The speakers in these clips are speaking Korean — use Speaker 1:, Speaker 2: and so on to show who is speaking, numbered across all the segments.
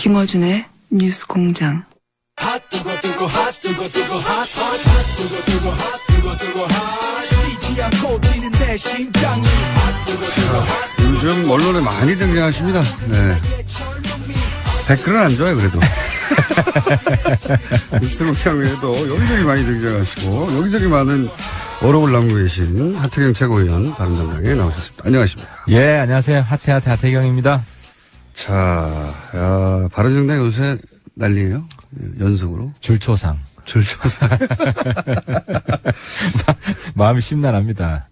Speaker 1: 김어준의 뉴스 공장.
Speaker 2: 요즘 언론에 많이 등장하십니다. 네. 댓글은 안 좋아요, 그래도. 뉴스 공장 외에도 여기저기 많이 등장하시고, 여기저기 많은 어록을 남기고 계신 하태경 최고위원 바른정당에 나오셨습니다. 안녕하십니까.
Speaker 3: 예, 안녕하세요. 하태경입니다.
Speaker 2: 자, 바른정당 요새 난리예요. 연속으로.
Speaker 3: 줄초상. 마음이 심란합니다.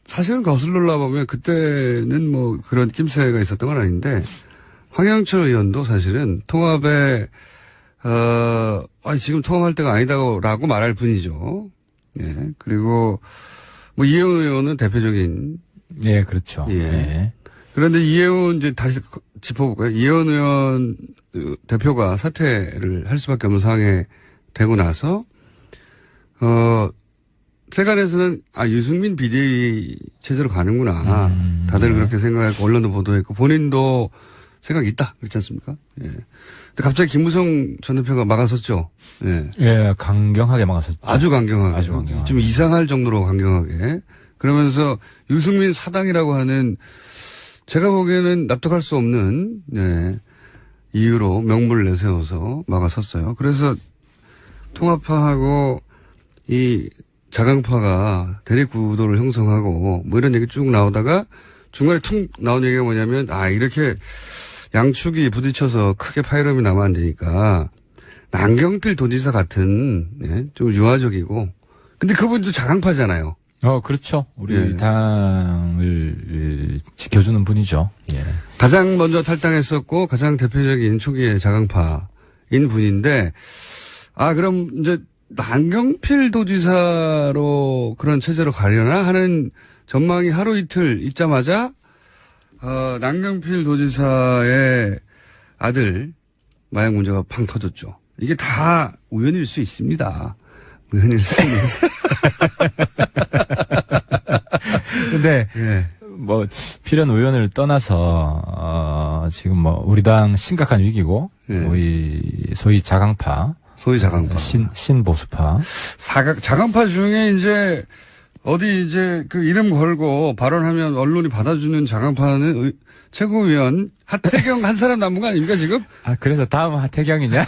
Speaker 2: 사실은 거슬러 올라보면 그때는 뭐 그런 낌새가 있었던 건 아닌데, 황영철 의원도 사실은 통합에, 지금 통합할 때가 아니다라고 말할 뿐이죠. 예. 그리고, 뭐, 이혜훈 의원은 대표적인.
Speaker 3: 예, 그렇죠.
Speaker 2: 예.
Speaker 3: 예.
Speaker 2: 그런데 이혜훈, 이제 다시 짚어볼까요? 이혜훈 의원 대표가 사퇴를 할 수밖에 없는 상황에 되고 나서, 세간에서는, 유승민 비대위 체제로 가는구나. 다들
Speaker 3: 네.
Speaker 2: 그렇게 생각하고, 언론도 보도했고, 본인도 생각이 있다. 그렇지 않습니까? 예. 근데 갑자기 김무성 전 대표가 막아섰죠. 예.
Speaker 3: 예, 강경하게 막았었죠.
Speaker 2: 아주 강경하게.
Speaker 3: 아주 강경하게.
Speaker 2: 좀 이상할 정도로 강경하게. 그러면서 유승민 사당이라고 하는 제가 보기에는 납득할 수 없는, 네, 이유로 명분을 내세워서 막아섰어요. 그래서 통합파하고 이 자강파가 대립구도를 형성하고 뭐 이런 얘기 쭉 나오다가 중간에 툭 나온 얘기가 뭐냐면, 이렇게 양축이 부딪혀서 크게 파열음이 나면 안 되니까 남경필 도지사 같은, 예, 좀 유화적이고, 근데 그분도 자강파잖아요.
Speaker 3: 그렇죠. 우리
Speaker 2: 예.
Speaker 3: 당을 지켜주는 분이죠. 예.
Speaker 2: 가장 먼저 탈당했었고 가장 대표적인 초기의 자강파인 분인데, 그럼 이제 남경필 도지사로 그런 체제로 가려나 하는 전망이 하루 이틀 있자마자 남경필 도지사의 아들 마약 문제가 팡 터졌죠. 이게 다 우연일 수 있습니다. 우연일 수 있습니다.
Speaker 3: 근데,
Speaker 2: 예.
Speaker 3: 뭐, 필연 우연을 떠나서, 지금 뭐, 우리 당 심각한 위기고,
Speaker 2: 예.
Speaker 3: 우리, 소위 자강파.
Speaker 2: 소위 자강파.
Speaker 3: 신보수파.
Speaker 2: 자강파 중에 이제 어디 이제 그 이름 걸고 발언하면 언론이 받아주는 자강파는 최고위원 하태경 한 사람 남은 거 아닙니까 지금?
Speaker 3: 그래서 다음 하태경이냐?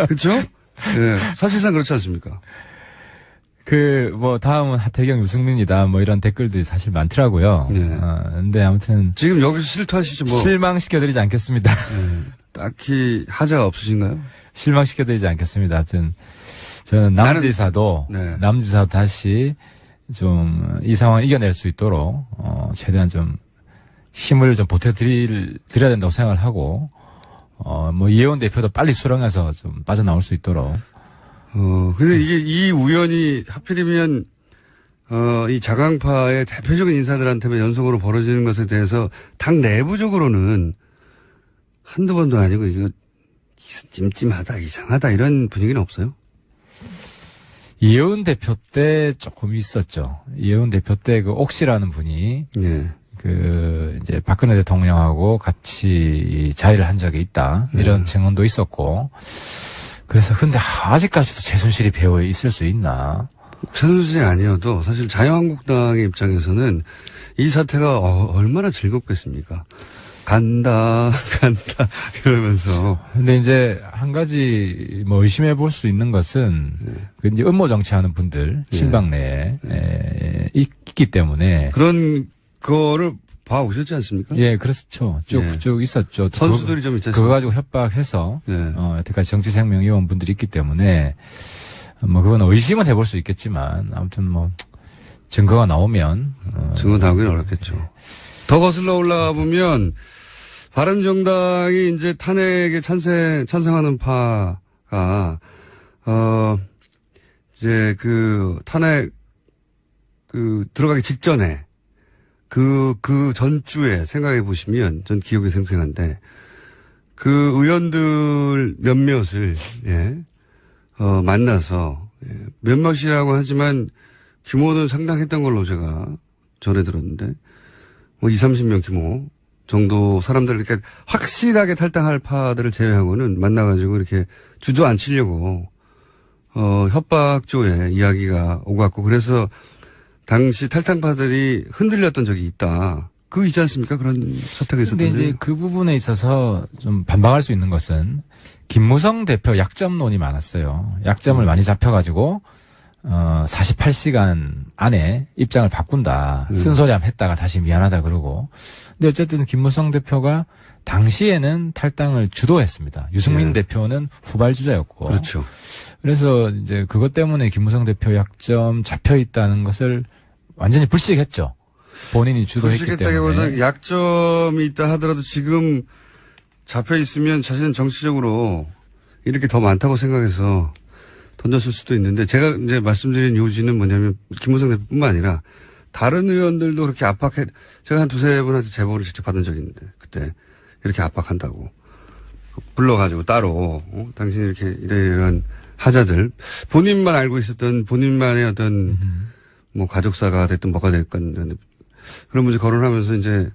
Speaker 2: 그렇죠? 예, 사실상 그렇지 않습니까?
Speaker 3: 다음은 하태경 유승민이다. 뭐 이런 댓글들이 사실 많더라고요.
Speaker 2: 네.
Speaker 3: 근데 아무튼.
Speaker 2: 지금 여기서 실토하시죠, 뭐.
Speaker 3: 실망시켜드리지 않겠습니다.
Speaker 2: 예, 딱히 하자가 없으신가요?
Speaker 3: 실망시켜드리지 않겠습니다. 아무튼, 저는 남지사도 다시 좀 이 상황을 이겨낼 수 있도록, 최대한 좀 힘을 좀 보태드려야 된다고 생각을 하고, 뭐 이혜원 대표도 빨리 수렁해서 좀 빠져나올 수 있도록.
Speaker 2: 근데 이게 이 우연이 하필이면, 이 자강파의 대표적인 인사들한테만 연속으로 벌어지는 것에 대해서 당 내부적으로는 한두 번도 아니고 이거 찜찜하다, 이상하다 이런 분위기는 없어요?
Speaker 3: 이혜원 대표 때 조금 있었죠. 이혜원 대표 때 옥시라는 분이,
Speaker 2: 예.
Speaker 3: 이제 박근혜 대통령하고 같이 자리를 한 적이 있다. 이런 증언도 있었고. 그래서 근데 아직까지도 최순실이 배후에 있을 수 있나?
Speaker 2: 최순실이 아니어도 사실 자유한국당의 입장에서는 이 사태가 얼마나 즐겁겠습니까? 간다 이러면서.
Speaker 3: 근데 이제 한 가지 뭐 의심해 볼 수 있는 것은 그 이제 음모 정치하는 분들 친박 내에 있기 때문에
Speaker 2: 그런 거를 봐 오셨지 않습니까?
Speaker 3: 예, 그렇죠. 쭉 있었죠.
Speaker 2: 선수들이 좀 있지 않습니까?
Speaker 3: 그거 가지고 협박해서 여태까지 정치생명 의원분들이 있기 때문에 뭐 그건 의심은 해볼 수 있겠지만 아무튼 뭐 증거가 나오면
Speaker 2: 증거 나오기는 어렵겠죠. 더 거슬러 올라가 보면 바른정당이 이제 탄핵에 찬성하는 파가 이제 그 탄핵 들어가기 직전에 그 전주에 생각해 보시면 전 기억이 생생한데 그 의원들 몇몇을 만나서 몇몇이라고 하지만 규모는 상당했던 걸로 제가 전해 들었는데 뭐 20, 30명 규모 정도 사람들, 이렇게 확실하게 탈당할 파들을 제외하고는 만나가지고 이렇게 주저앉히려고, 협박조의 이야기가 오갔고, 그래서 당시 탈당파들이 흔들렸던 적이 있다. 그거 있지 않습니까? 그런 사태가 있었던데.
Speaker 3: 근데 이제 그 부분에 있어서 좀 반박할 수 있는 것은 김무성 대표 약점론이 많았어요. 약점을 많이 잡혀가지고 48시간 안에 입장을 바꾼다. 쓴소리함 했다가 다시 미안하다 그러고. 근데 어쨌든 김무성 대표가 당시에는 탈당을 주도했습니다. 유승민 대표는 후발주자였고.
Speaker 2: 그렇죠.
Speaker 3: 그래서 이제 그것 때문에 김무성 대표 약점 잡혀 있다는 것을 완전히 불식했죠. 본인이 주도했기 때문에.
Speaker 2: 약점이 있다 하더라도 지금 잡혀 있으면 자신은 정치적으로 이렇게 더 많다고 생각해서 던졌을 수도 있는데, 제가 이제 말씀드린 요지는 뭐냐면 김무성 대표뿐만 아니라 다른 의원들도 그렇게 제가 한 두세 분한테 제보를 직접 받은 적이 있는데, 그때 이렇게 압박한다고 불러가지고 따로 당신이 이렇게 이런 하자들, 본인만 알고 있었던 본인만의 어떤 뭐 가족사가 됐든 뭐가 됐건 그런 문제 거론하면서 이제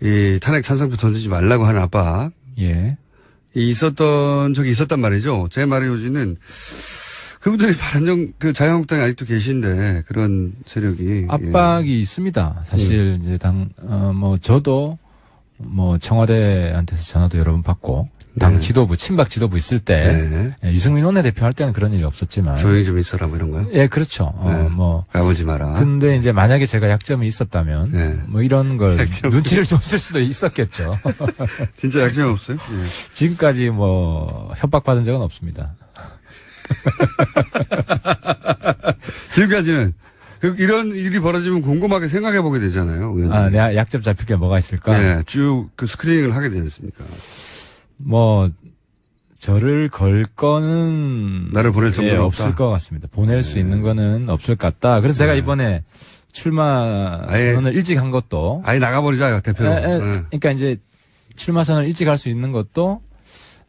Speaker 2: 이 탄핵 찬성표 던지지 말라고 하는 압박.
Speaker 3: 예.
Speaker 2: 있었던 적이 있었단 말이죠. 제 말의 요지는 그분들이 자유한국당에 아직도 계신데, 그런 세력이.
Speaker 3: 압박이 있습니다. 사실 이제 저도 청와대한테서 전화도 여러 번 받고, 당 지도부, 친박 지도부 있을 때, 유승민 원내대표 할 때는 그런 일이 없었지만.
Speaker 2: 조용히 좀 있어라, 뭐 이런 거요?
Speaker 3: 예, 그렇죠.
Speaker 2: 가보지 마라.
Speaker 3: 근데 이제 만약에 제가 약점이 있었다면, 이런 걸 눈치를 줬을 수도 있었겠죠.
Speaker 2: 진짜 약점이 없어요? 예.
Speaker 3: 지금까지 협박받은 적은 없습니다.
Speaker 2: 지금까지는. 이런 일이 벌어지면 곰곰하게 생각해 보게 되잖아요. 의원님.
Speaker 3: 내가 약점 잡힐 게 뭐가 있을까?
Speaker 2: 네, 쭉 그 스크리닝을 하게 되지 않습니까?
Speaker 3: 저를 걸 거는
Speaker 2: 나를 보낼 정도는
Speaker 3: 없을 것 같습니다. 보낼 수 있는 거는 없을 것 같다. 그래서 제가 이번에 출마 선언을 일찍 한 것도
Speaker 2: 아예 나가버리자 대표로.
Speaker 3: 그러니까 이제 출마 선언을 일찍 할 수 있는 것도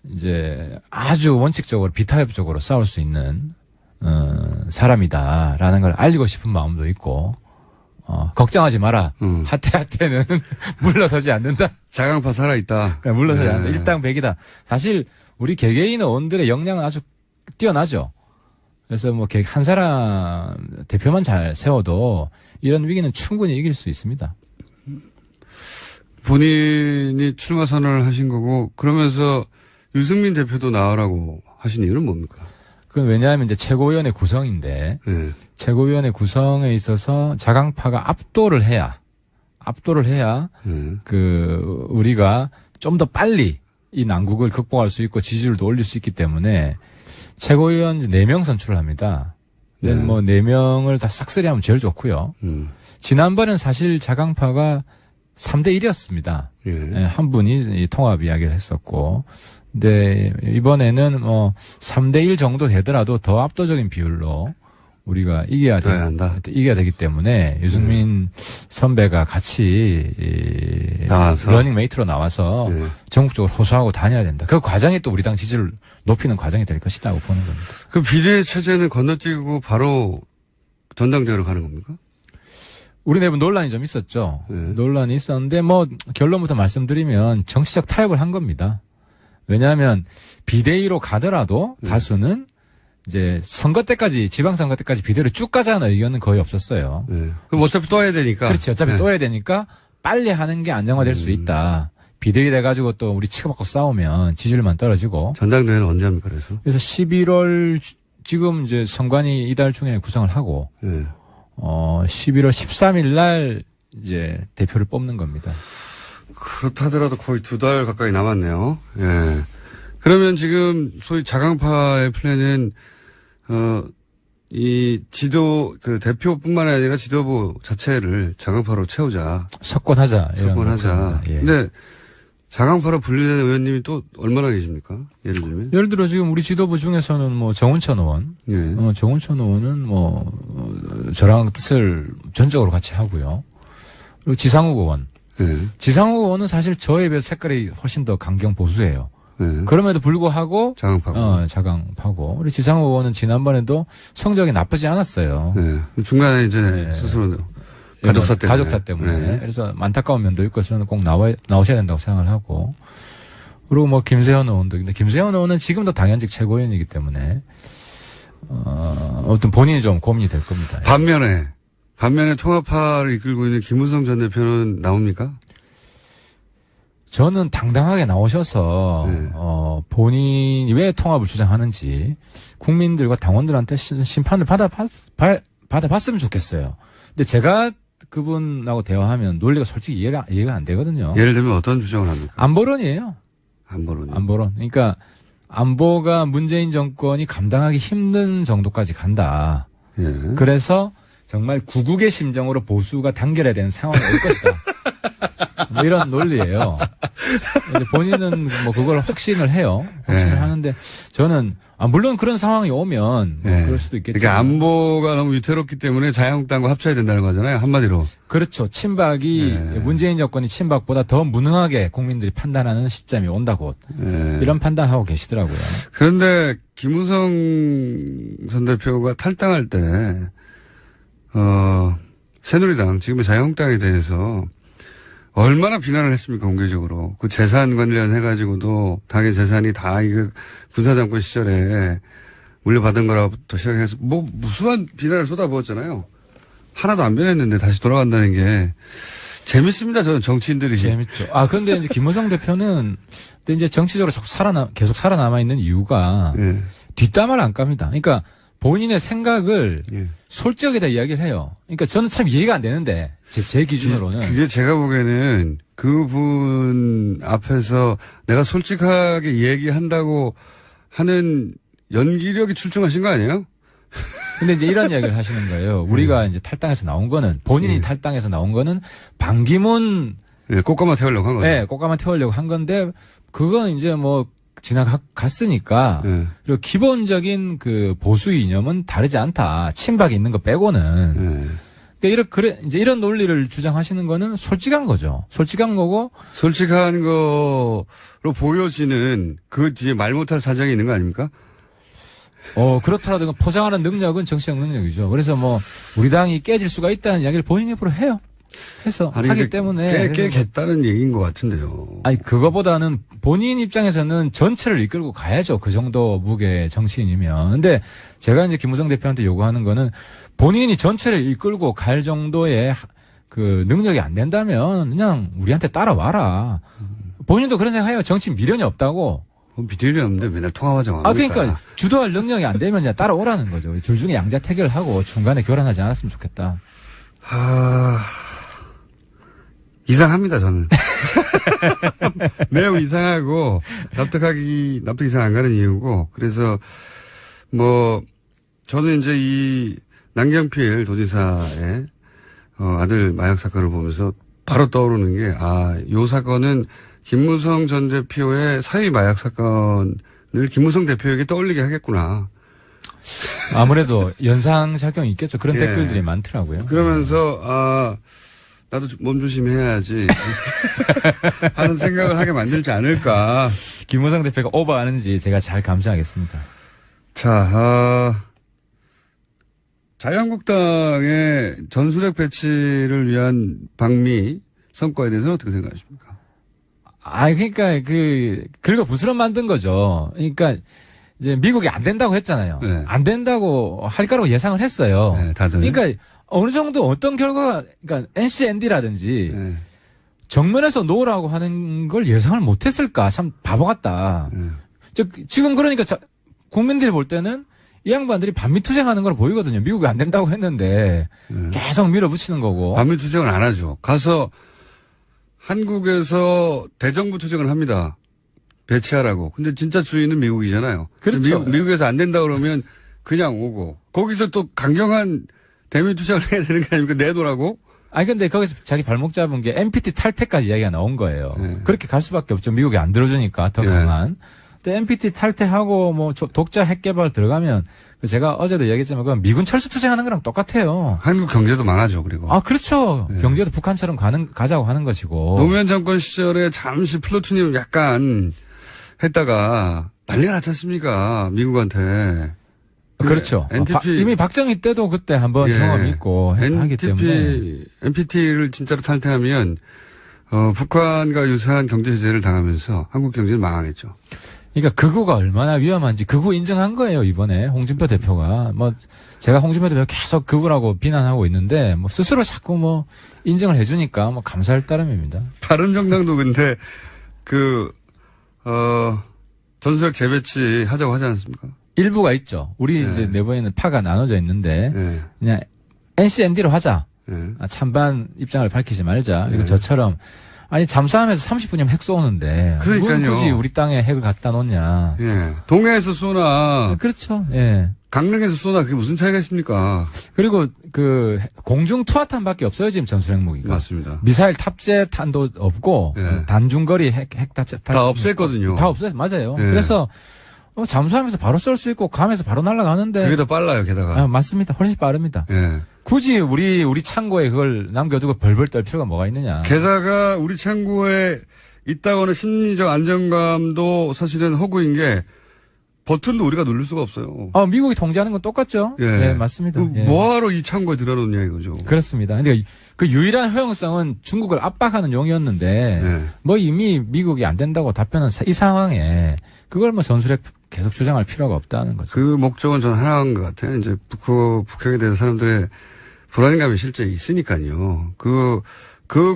Speaker 3: 이제 아주 원칙적으로 비타협적으로 싸울 수 있는 사람이다라는 걸 알리고 싶은 마음도 있고. 걱정하지 마라. 하태는 물러서지 않는다.
Speaker 2: 자강파 살아있다.
Speaker 3: 물러서지 않는다. 일당백이다. 사실 우리 개개인 의원들의 역량은 아주 뛰어나죠. 그래서 한 사람 대표만 잘 세워도 이런 위기는 충분히 이길 수 있습니다.
Speaker 2: 본인이 출마 선언을 하신 거고, 그러면서 유승민 대표도 나오라고 하신 이유는 뭡니까?
Speaker 3: 그건 왜냐하면 이제 최고위원회 구성인데, 최고위원회 구성에 있어서 자강파가 압도를 해야, 우리가 좀 더 빨리 이 난국을 극복할 수 있고 지지율도 올릴 수 있기 때문에 최고위원 4명 선출을 합니다. 4명을 다 싹쓸이 하면 제일 좋고요. 지난번엔 사실 자강파가 3대1이었습니다. 한 분이 통합 이야기를 했었고, 근데 이번에는 3대1 정도 되더라도 더 압도적인 비율로 우리가 이겨야 되기 때문에 유승민 선배가 같이 러닝메이트로 나와서 전국적으로 호소하고 다녀야 된다. 그 과정이 또 우리 당 지지를 높이는 과정이 될 것이라고 보는 겁니다.
Speaker 2: 그럼 비례 체제는 건너뛰고 바로 전당대회로 가는 겁니까?
Speaker 3: 우리 내부 논란이 좀 있었죠. 논란이 있었는데 결론부터 말씀드리면 정치적 타협을 한 겁니다. 왜냐하면 비대위로 가더라도 다수는 이제 선거 때까지, 지방선거 때까지 비대위로 쭉 가자는 의견은 거의 없었어요.
Speaker 2: 그럼 어차피 또 해야 되니까.
Speaker 3: 그렇지. 어차피 또 해야 되니까 빨리 하는 게 안정화될 수 있다. 비대위 돼가지고 또 우리 치고받고 싸우면 지지율만 떨어지고.
Speaker 2: 전당대회는 언제 합니까,
Speaker 3: 그래서 11월, 지금 이제 선관위 이달 중에 구성을 하고, 11월 13일 날 이제 대표를 뽑는 겁니다.
Speaker 2: 그렇다 하더라도 거의 2달 가까이 남았네요. 예. 그러면 지금 소위 자강파의 플랜은 이 대표뿐만 아니라 지도부 자체를 자강파로 채우자.
Speaker 3: 석권하자.
Speaker 2: 예. 근데 자강파로 분리된 의원님이 또 얼마나 계십니까? 예를 들면?
Speaker 3: 예를 들어 지금 우리 지도부 중에서는 정운천 의원. 정운천 의원은 저랑 뜻을 전적으로 같이 하고요. 그리고 지상욱 의원. 지상욱 의원은 사실 저에 비해서 색깔이 훨씬 더 강경 보수예요. 그럼에도 불구하고 자강파고 우리 지상욱 의원은 지난번에도 성적이 나쁘지 않았어요.
Speaker 2: 중간에 이제 스스로 가족사 때문에.
Speaker 3: 가족사 때문에. 네. 그래서 안타까운 면도 있고 저는 꼭 나오셔야 된다고 생각을 하고. 그리고 뭐 김세현 의원도. 근데 김세현 의원은 지금도 당연직 최고위원이기 때문에 어떤 본인이 좀 고민이 될 겁니다.
Speaker 2: 반면에 통합파를 이끌고 있는 김무성 전 대표는 나옵니까?
Speaker 3: 저는 당당하게 나오셔서
Speaker 2: 네.
Speaker 3: 본인이 왜 통합을 주장하는지 국민들과 당원들한테 심판을 받아봤으면 좋겠어요. 근데 제가 그분하고 대화하면 논리가 솔직히 이해가 안 되거든요.
Speaker 2: 예를 들면 어떤 주장을 합니까?
Speaker 3: 안보론이에요.
Speaker 2: 안보론.
Speaker 3: 그러니까 안보가 문재인 정권이 감당하기 힘든 정도까지 간다.
Speaker 2: 예.
Speaker 3: 그래서 정말 구국의 심정으로 보수가 단결해야 되는 상황이 올 것이다. 뭐 이런 논리예요. 본인은 뭐 그걸 확신을 해요. 확신을 하는데 저는 물론 그런 상황이 오면 뭐 그럴 수도 있겠지만.
Speaker 2: 그러니까 안보가 너무 위태롭기 때문에 자유한국당과 합쳐야 된다는 거잖아요. 한마디로.
Speaker 3: 그렇죠. 친박이 문재인 정권이 친박보다 더 무능하게 국민들이 판단하는 시점이 온다고 이런 판단하고 계시더라고요.
Speaker 2: 그런데 김무성 전 대표가 탈당할 때 새누리당 지금의 자유한국당에 대해서 얼마나 비난을 했습니까, 공개적으로. 그 재산 관련해가지고도 당의 재산이 다 이거 군사정권 시절에 물려받은 거라부터 시작해서 무수한 비난을 쏟아부었잖아요. 하나도 안 변했는데 다시 돌아간다는 게 재밌습니다, 저는 정치인들이.
Speaker 3: 재밌죠. 그런데 이제 김무성 대표는 근데 이제 정치적으로 계속 살아남아 있는 이유가 뒷담화를 안 깝니다. 그러니까 본인의 생각을 솔직하게 다 이야기를 해요. 그러니까 저는 참 이해가 안 되는데 제 기준으로는
Speaker 2: 그게 제가 보기에는 그분 앞에서 내가 솔직하게 얘기한다고 하는 연기력이 출중하신 거 아니에요?
Speaker 3: 근데 이제 이런 이야기를 하시는 거예요. 우리가 이제 탈당해서 나온 거는 본인이 탈당해서 나온 거는 반기문
Speaker 2: 꽃가마 태우려고 한 거죠.
Speaker 3: 네, 꽃가마 태우려고 한 건데 그건 이제 뭐 지나갔으니까 그리고 기본적인 그 보수 이념은 다르지 않다. 친박이 있는 거 빼고는. 그러니까 이제 이런 논리를 주장하시는 거는 솔직한 거죠. 솔직한 거고.
Speaker 2: 솔직한 거로 보여지는 그 뒤에 말 못할 사정이 있는 거 아닙니까?
Speaker 3: 그렇더라도 포장하는 능력은 정치적 능력이죠. 그래서 뭐 우리 당이 깨질 수가 있다는 이야기를 본인 입으로 해요. 하기 때문에.
Speaker 2: 깨겠다는 얘기인 것 같은데요.
Speaker 3: 그거보다는 본인 입장에서는 전체를 이끌고 가야죠. 그 정도 무게의 정치인이면. 근데 제가 이제 김무성 대표한테 요구하는 거는 본인이 전체를 이끌고 갈 정도의 그 능력이 안 된다면 그냥 우리한테 따라와라. 본인도 그런 생각해요. 정치 미련이 없다고.
Speaker 2: 미련이 없는데 맨날 통화하자고 합니까?
Speaker 3: 그러니까 주도할 능력이 안 되면 그냥 따라오라는 거죠. 둘 중에 양자택일을 하고 중간에 교란하지 않았으면 좋겠다.
Speaker 2: 이상합니다, 저는. 매우 이상하고, 납득 이상 안 가는 이유고, 그래서, 저는 이제 이 남경필 도지사의, 아들 마약 사건을 보면서 바로 떠오르는 게, 요 사건은 김무성 전 대표의 사위 마약 사건을 김무성 대표에게 떠올리게 하겠구나.
Speaker 3: 아무래도 연상작용이 있겠죠. 그런 댓글들이 많더라고요.
Speaker 2: 그러면서, 나도 몸조심해야지 하는 생각을 하게 만들지 않을까.
Speaker 3: 김무성 대표가 오버하는지 제가 잘 감시하겠습니다.
Speaker 2: 자, 자유한국당의 전술핵 배치를 위한 방미 성과에 대해서는 어떻게 생각하십니까?
Speaker 3: 그러니까 긁어 부스럼 만든 거죠. 그러니까 이제 미국이 안 된다고 했잖아요. 안 된다고 할 거라고 예상을 했어요.
Speaker 2: 다들.
Speaker 3: 그러니까 어느 정도 어떤 결과가, 그러니까 NCND라든지 정면에서 놓으라고 하는 걸 예상을 못했을까? 참 바보 같다. 지금 그러니까 국민들이 볼 때는 이 양반들이 반미투쟁하는 걸 보이거든요. 미국이 안 된다고 했는데 계속 밀어붙이는 거고.
Speaker 2: 반미투쟁을 안 하죠. 가서 한국에서 대정부 투쟁을 합니다. 배치하라고. 근데 진짜 주인은 미국이잖아요.
Speaker 3: 그렇죠.
Speaker 2: 미국에서 안 된다 그러면 그냥 오고 거기서 또 강경한 대미 투쟁을 해야 되는 게 아닙니까? 내놓으라고?
Speaker 3: 근데 거기서 자기 발목 잡은 게 NPT 탈퇴까지 이야기가 나온 거예요. 그렇게 갈 수밖에 없죠. 미국이 안 들어주니까 더 강한. 근데 NPT 탈퇴하고 뭐 독자 핵 개발 들어가면 제가 어제도 얘기했지만 그건 미군 철수 투쟁하는 거랑 똑같아요.
Speaker 2: 한국 경제도 망하죠. 그리고.
Speaker 3: 그렇죠. 경제도 북한처럼 가자고 하는 것이고.
Speaker 2: 노무현 정권 시절에 잠시 플루토늄 약간 했다가 난리가 났지 않습니까? 미국한테.
Speaker 3: 그렇죠.
Speaker 2: NTP
Speaker 3: 이미 박정희 때도 그때 한번 경험이 있고 하기 때문에
Speaker 2: NPT를 진짜로 탈퇴하면 북한과 유사한 경제 제재를 당하면서 한국 경제는 망하겠죠.
Speaker 3: 그러니까 극우가 얼마나 위험한지 극우 인정한 거예요, 이번에 홍준표 대표가. 제가 홍준표 대표 계속 극우라고 비난하고 있는데 스스로 자꾸 인정을 해주니까 감사할 따름입니다.
Speaker 2: 바른정당도 근데 전술핵 재배치 하자고 하지 않습니까?
Speaker 3: 일부가 있죠. 우리 이제 내부에는 파가 나눠져 있는데 그냥 NCND로 하자. 찬반 입장을 밝히지 말자. 그리고 저처럼 잠수함에서 30분이면 핵 쏘는데
Speaker 2: 그러니까요.
Speaker 3: 굳이 우리 땅에 핵을 갖다 놓냐.
Speaker 2: 동해에서 쏘나
Speaker 3: 그렇죠.
Speaker 2: 강릉에서 쏘나 그게 무슨 차이가 있습니까?
Speaker 3: 그리고 공중 투하탄밖에 없어요, 지금 전술핵 무기가.
Speaker 2: 맞습니다.
Speaker 3: 미사일 탑재 탄도 없고 단중거리 핵
Speaker 2: 다 없앴거든요.
Speaker 3: 다 없어요. 맞아요. 그래서 잠수함에서 바로 쏠 수 있고 감에서 바로 날아가는데
Speaker 2: 그게 더 빨라요, 게다가.
Speaker 3: 맞습니다. 훨씬 빠릅니다. 굳이 우리 창고에 그걸 남겨두고 벌벌 떨 필요가 뭐가 있느냐.
Speaker 2: 게다가 우리 창고에 있다고는 심리적 안정감도 사실은 허구인 게 버튼도 우리가 누를 수가 없어요.
Speaker 3: 미국이 통제하는 건 똑같죠. 맞습니다.
Speaker 2: 뭐하러 이 창고에 들어놓냐 이거죠.
Speaker 3: 그렇습니다. 근데 그 유일한 허용성은 중국을 압박하는 용이었는데 이미 미국이 안 된다고 답변한 이 상황에 그걸 전술핵 계속 주장할 필요가 없다는 거죠.
Speaker 2: 그 목적은 저는 하나인 것 같아요. 이제 북핵에 대해서 사람들의 불안감이 실제 있으니까요. 그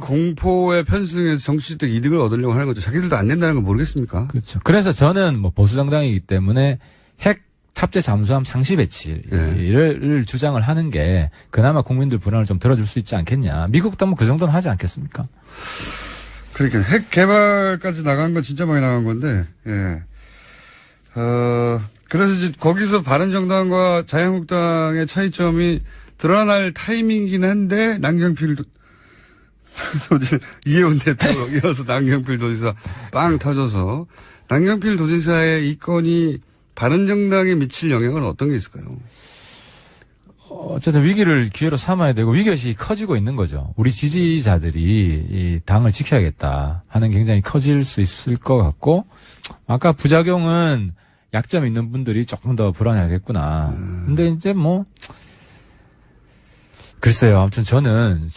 Speaker 2: 공포에 편승해서 정치적 이득을 얻으려고 하는 거죠. 자기들도 안 된다는 걸 모르겠습니까?
Speaker 3: 그렇죠. 그래서 저는 보수정당이기 때문에 핵 탑재 잠수함 상시 배치를 주장을 하는 게 그나마 국민들 불안을 좀 덜어줄 수 있지 않겠냐. 미국도 그 정도는 하지 않겠습니까?
Speaker 2: 그러니까 핵 개발까지 나간 건 진짜 많이 나간 건데, 그래서 이제 거기서 바른정당과 자유한국당의 차이점이 드러날 타이밍이긴 한데, 남경필 이혜원 대표 이어서 남경필 도지사 빵 터져서, 남경필 도지사의 이 건이 바른정당에 미칠 영향은 어떤 게 있을까요?
Speaker 3: 어쨌든 위기를 기회로 삼아야 되고 위기의식이 커지고 있는 거죠. 우리 지지자들이 이 당을 지켜야겠다 하는 굉장히 커질 수 있을 것 같고, 아까 부작용은 약점 있는 분들이 조금 더 불안해하겠구나. 근데 이제 글쎄요. 아무튼 저는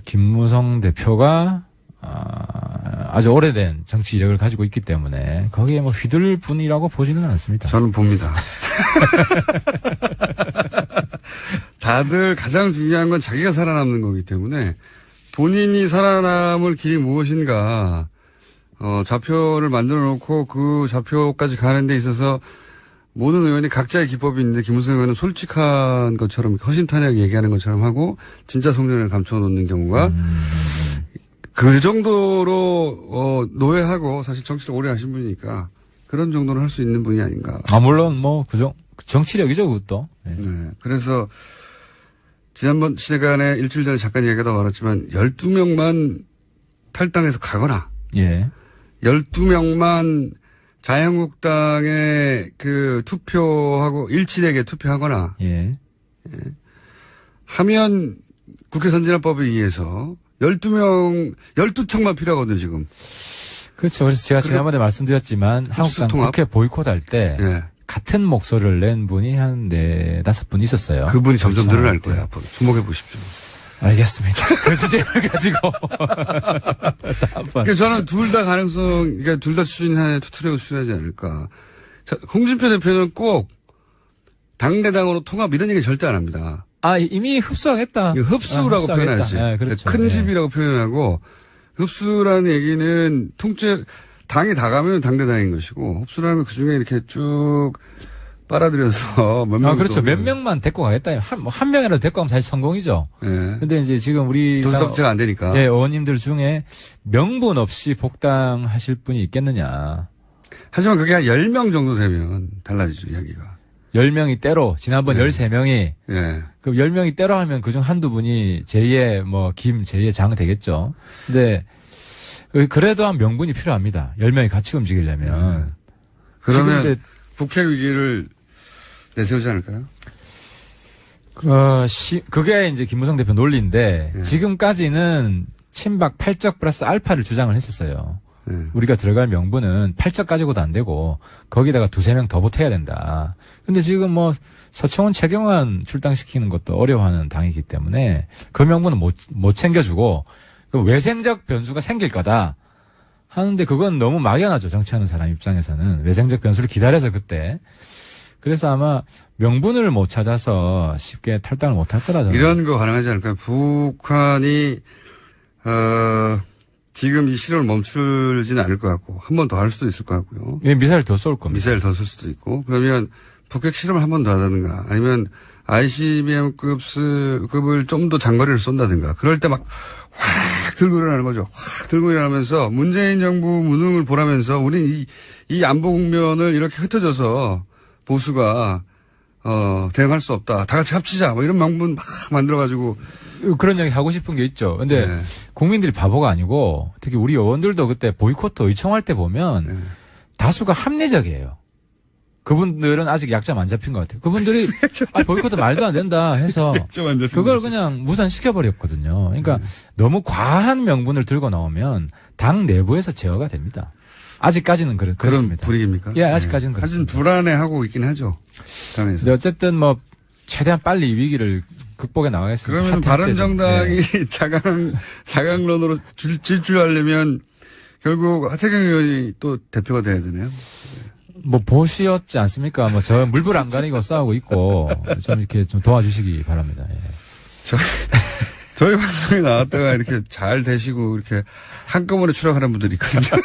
Speaker 3: 김무성 대표가 아주 오래된 정치 이력을 가지고 있기 때문에 거기에 휘둘릴 분이라고 보지는 않습니다.
Speaker 2: 저는 봅니다. 다들 가장 중요한 건 자기가 살아남는 거기 때문에 본인이 살아남을 길이 무엇인가, 좌표를 만들어 놓고 그 좌표까지 가는 데 있어서 모든 의원이 각자의 기법이 있는데 김무성 의원은 솔직한 것처럼 허심탄회하게 얘기하는 것처럼 하고 진짜 속내를 감춰놓는 경우가 그 정도로 노예하고 사실 정치를 오래 하신 분이니까 그런 정도는 할 수 있는 분이 아닌가.
Speaker 3: 물론 정치력이죠, 그것도.
Speaker 2: 네. 그래서 지난번 시간에 일주일 전에 잠깐 얘기하다 말았지만 12명만 탈당해서 가거나 12명만 자유한국당에 투표하고 일치되게 투표하거나 하면 국회 선진화법에 의해서 12척만 필요하거든요, 지금.
Speaker 3: 그렇죠. 그래서 제가 지난번에 말씀드렸지만 한국당 국회 보이콧할 때 같은 목소리를 낸 분이 한 4-5분 있었어요.
Speaker 2: 그분이 점점 늘어날 거예요. 앞으로 주목해 보십시오.
Speaker 3: 알겠습니다. 그 주제를 가지고.
Speaker 2: 그러니까 저는 둘 다 그러니까 둘 다 추진하에 투트랙을 추진하지 않을까. 자, 홍준표 대표는 꼭 당대당으로 통합 이런 얘기 절대 안 합니다.
Speaker 3: 이미 흡수하겠다.
Speaker 2: 흡수라고 표현하지.
Speaker 3: 그렇죠.
Speaker 2: 큰 집이라고 표현하고, 흡수라는 얘기는 당이 다 가면 당대당인 것이고, 흡수라는 건 그 중에 이렇게 쭉 빨아들여서 몇 명.
Speaker 3: 그렇죠. 몇 명만 데리고 가겠다. 한 명이라도 데리고 가면 사실 성공이죠. 근데 이제 지금 우리.
Speaker 2: 도섭제가 안 되니까.
Speaker 3: 의원님들 중에 명분 없이 복당하실 분이 있겠느냐.
Speaker 2: 하지만 그게 한 10명 정도 되면 달라지죠, 이야기가.
Speaker 3: 10명이 때로, 지난번 13명이. 그럼 10명이 때로 하면 그중 한두 분이 제2의 제2의 장 되겠죠. 근데, 그래도 한 명분이 필요합니다. 10명이 같이 움직이려면.
Speaker 2: 그러면 북핵 위기를 내세우지 않을까요?
Speaker 3: 그게 이제 김무성 대표 논리인데, 지금까지는 친박 8적 플러스 알파를 주장을 했었어요.
Speaker 2: 네.
Speaker 3: 우리가 들어갈 명분은 8적 가지고도 안 되고 거기다가 2-3명 더 보태야 된다. 근데 지금 뭐 서청원 최경환 출당시키는 것도 어려워하는 당이기 때문에 그 명분은 못 챙겨주고 그 외생적 변수가 생길 거다 하는데 그건 너무 막연하죠. 정치하는 사람 입장에서는. 외생적 변수를 기다려서 그때. 그래서 아마 명분을 못 찾아서 쉽게 탈당을 못 할 거다. 저는.
Speaker 2: 이런 거 가능하지 않을까요? 북한이 지금 이 실험을 멈추지는 않을 것 같고 한 번 더 할 수도 있을 것 같고요.
Speaker 3: 예, 미사일 더 쏠 겁니다.
Speaker 2: 미사일 더 쏠 수도 있고 그러면 북핵 실험을 한 번 더 하다든가 아니면 ICBM급을 좀 더 장거리를 쏜다든가 그럴 때 막 확 들고 일어나는 거죠. 확 들고 일어나면서 문재인 정부 무능을 보라면서 우리 이 안보 국면을 이렇게 흩어져서 보수가 대응할 수 없다. 다 같이 합치자. 뭐 이런 명분 막 만들어가지고
Speaker 3: 그런 얘기 하고 싶은 게 있죠. 근데 네. 국민들이 바보가 아니고 특히 우리 의원들도 그때 보이콧 의청할 때 보면 네. 다수가 합리적이에요. 그분들은 아직 약점 안 잡힌 것 같아요. 그분들이 보이콧도 말도 안 된다 해서 그걸 그냥 무산시켜버렸거든요. 그러니까 너무 과한 명분을 들고 나오면 당 내부에서 제어가 됩니다. 아직까지는 그렇습니다.
Speaker 2: 그런 분위기입니까?
Speaker 3: 예, 아직까지는
Speaker 2: 네.
Speaker 3: 그렇습니다.
Speaker 2: 사실 불안해하고 있긴 하죠. 당에서.
Speaker 3: 근데 어쨌든 뭐 최대한 빨리 이 위기를 극복해 나가겠습니다.
Speaker 2: 그러면 바른정당이 네. 자강론으로 질주하려면 결국 하태경 의원이 또 대표가 돼야 되네요.
Speaker 3: 뭐 보시였지 않습니까? 뭐 저 물불 안 가리고 싸우고 있고 좀 이렇게 좀 도와주시기 바랍니다. 예.
Speaker 2: 저희 방송에 나왔다가 이렇게 잘 되시고 이렇게 한꺼번에 추락하는 분들이 있거든요.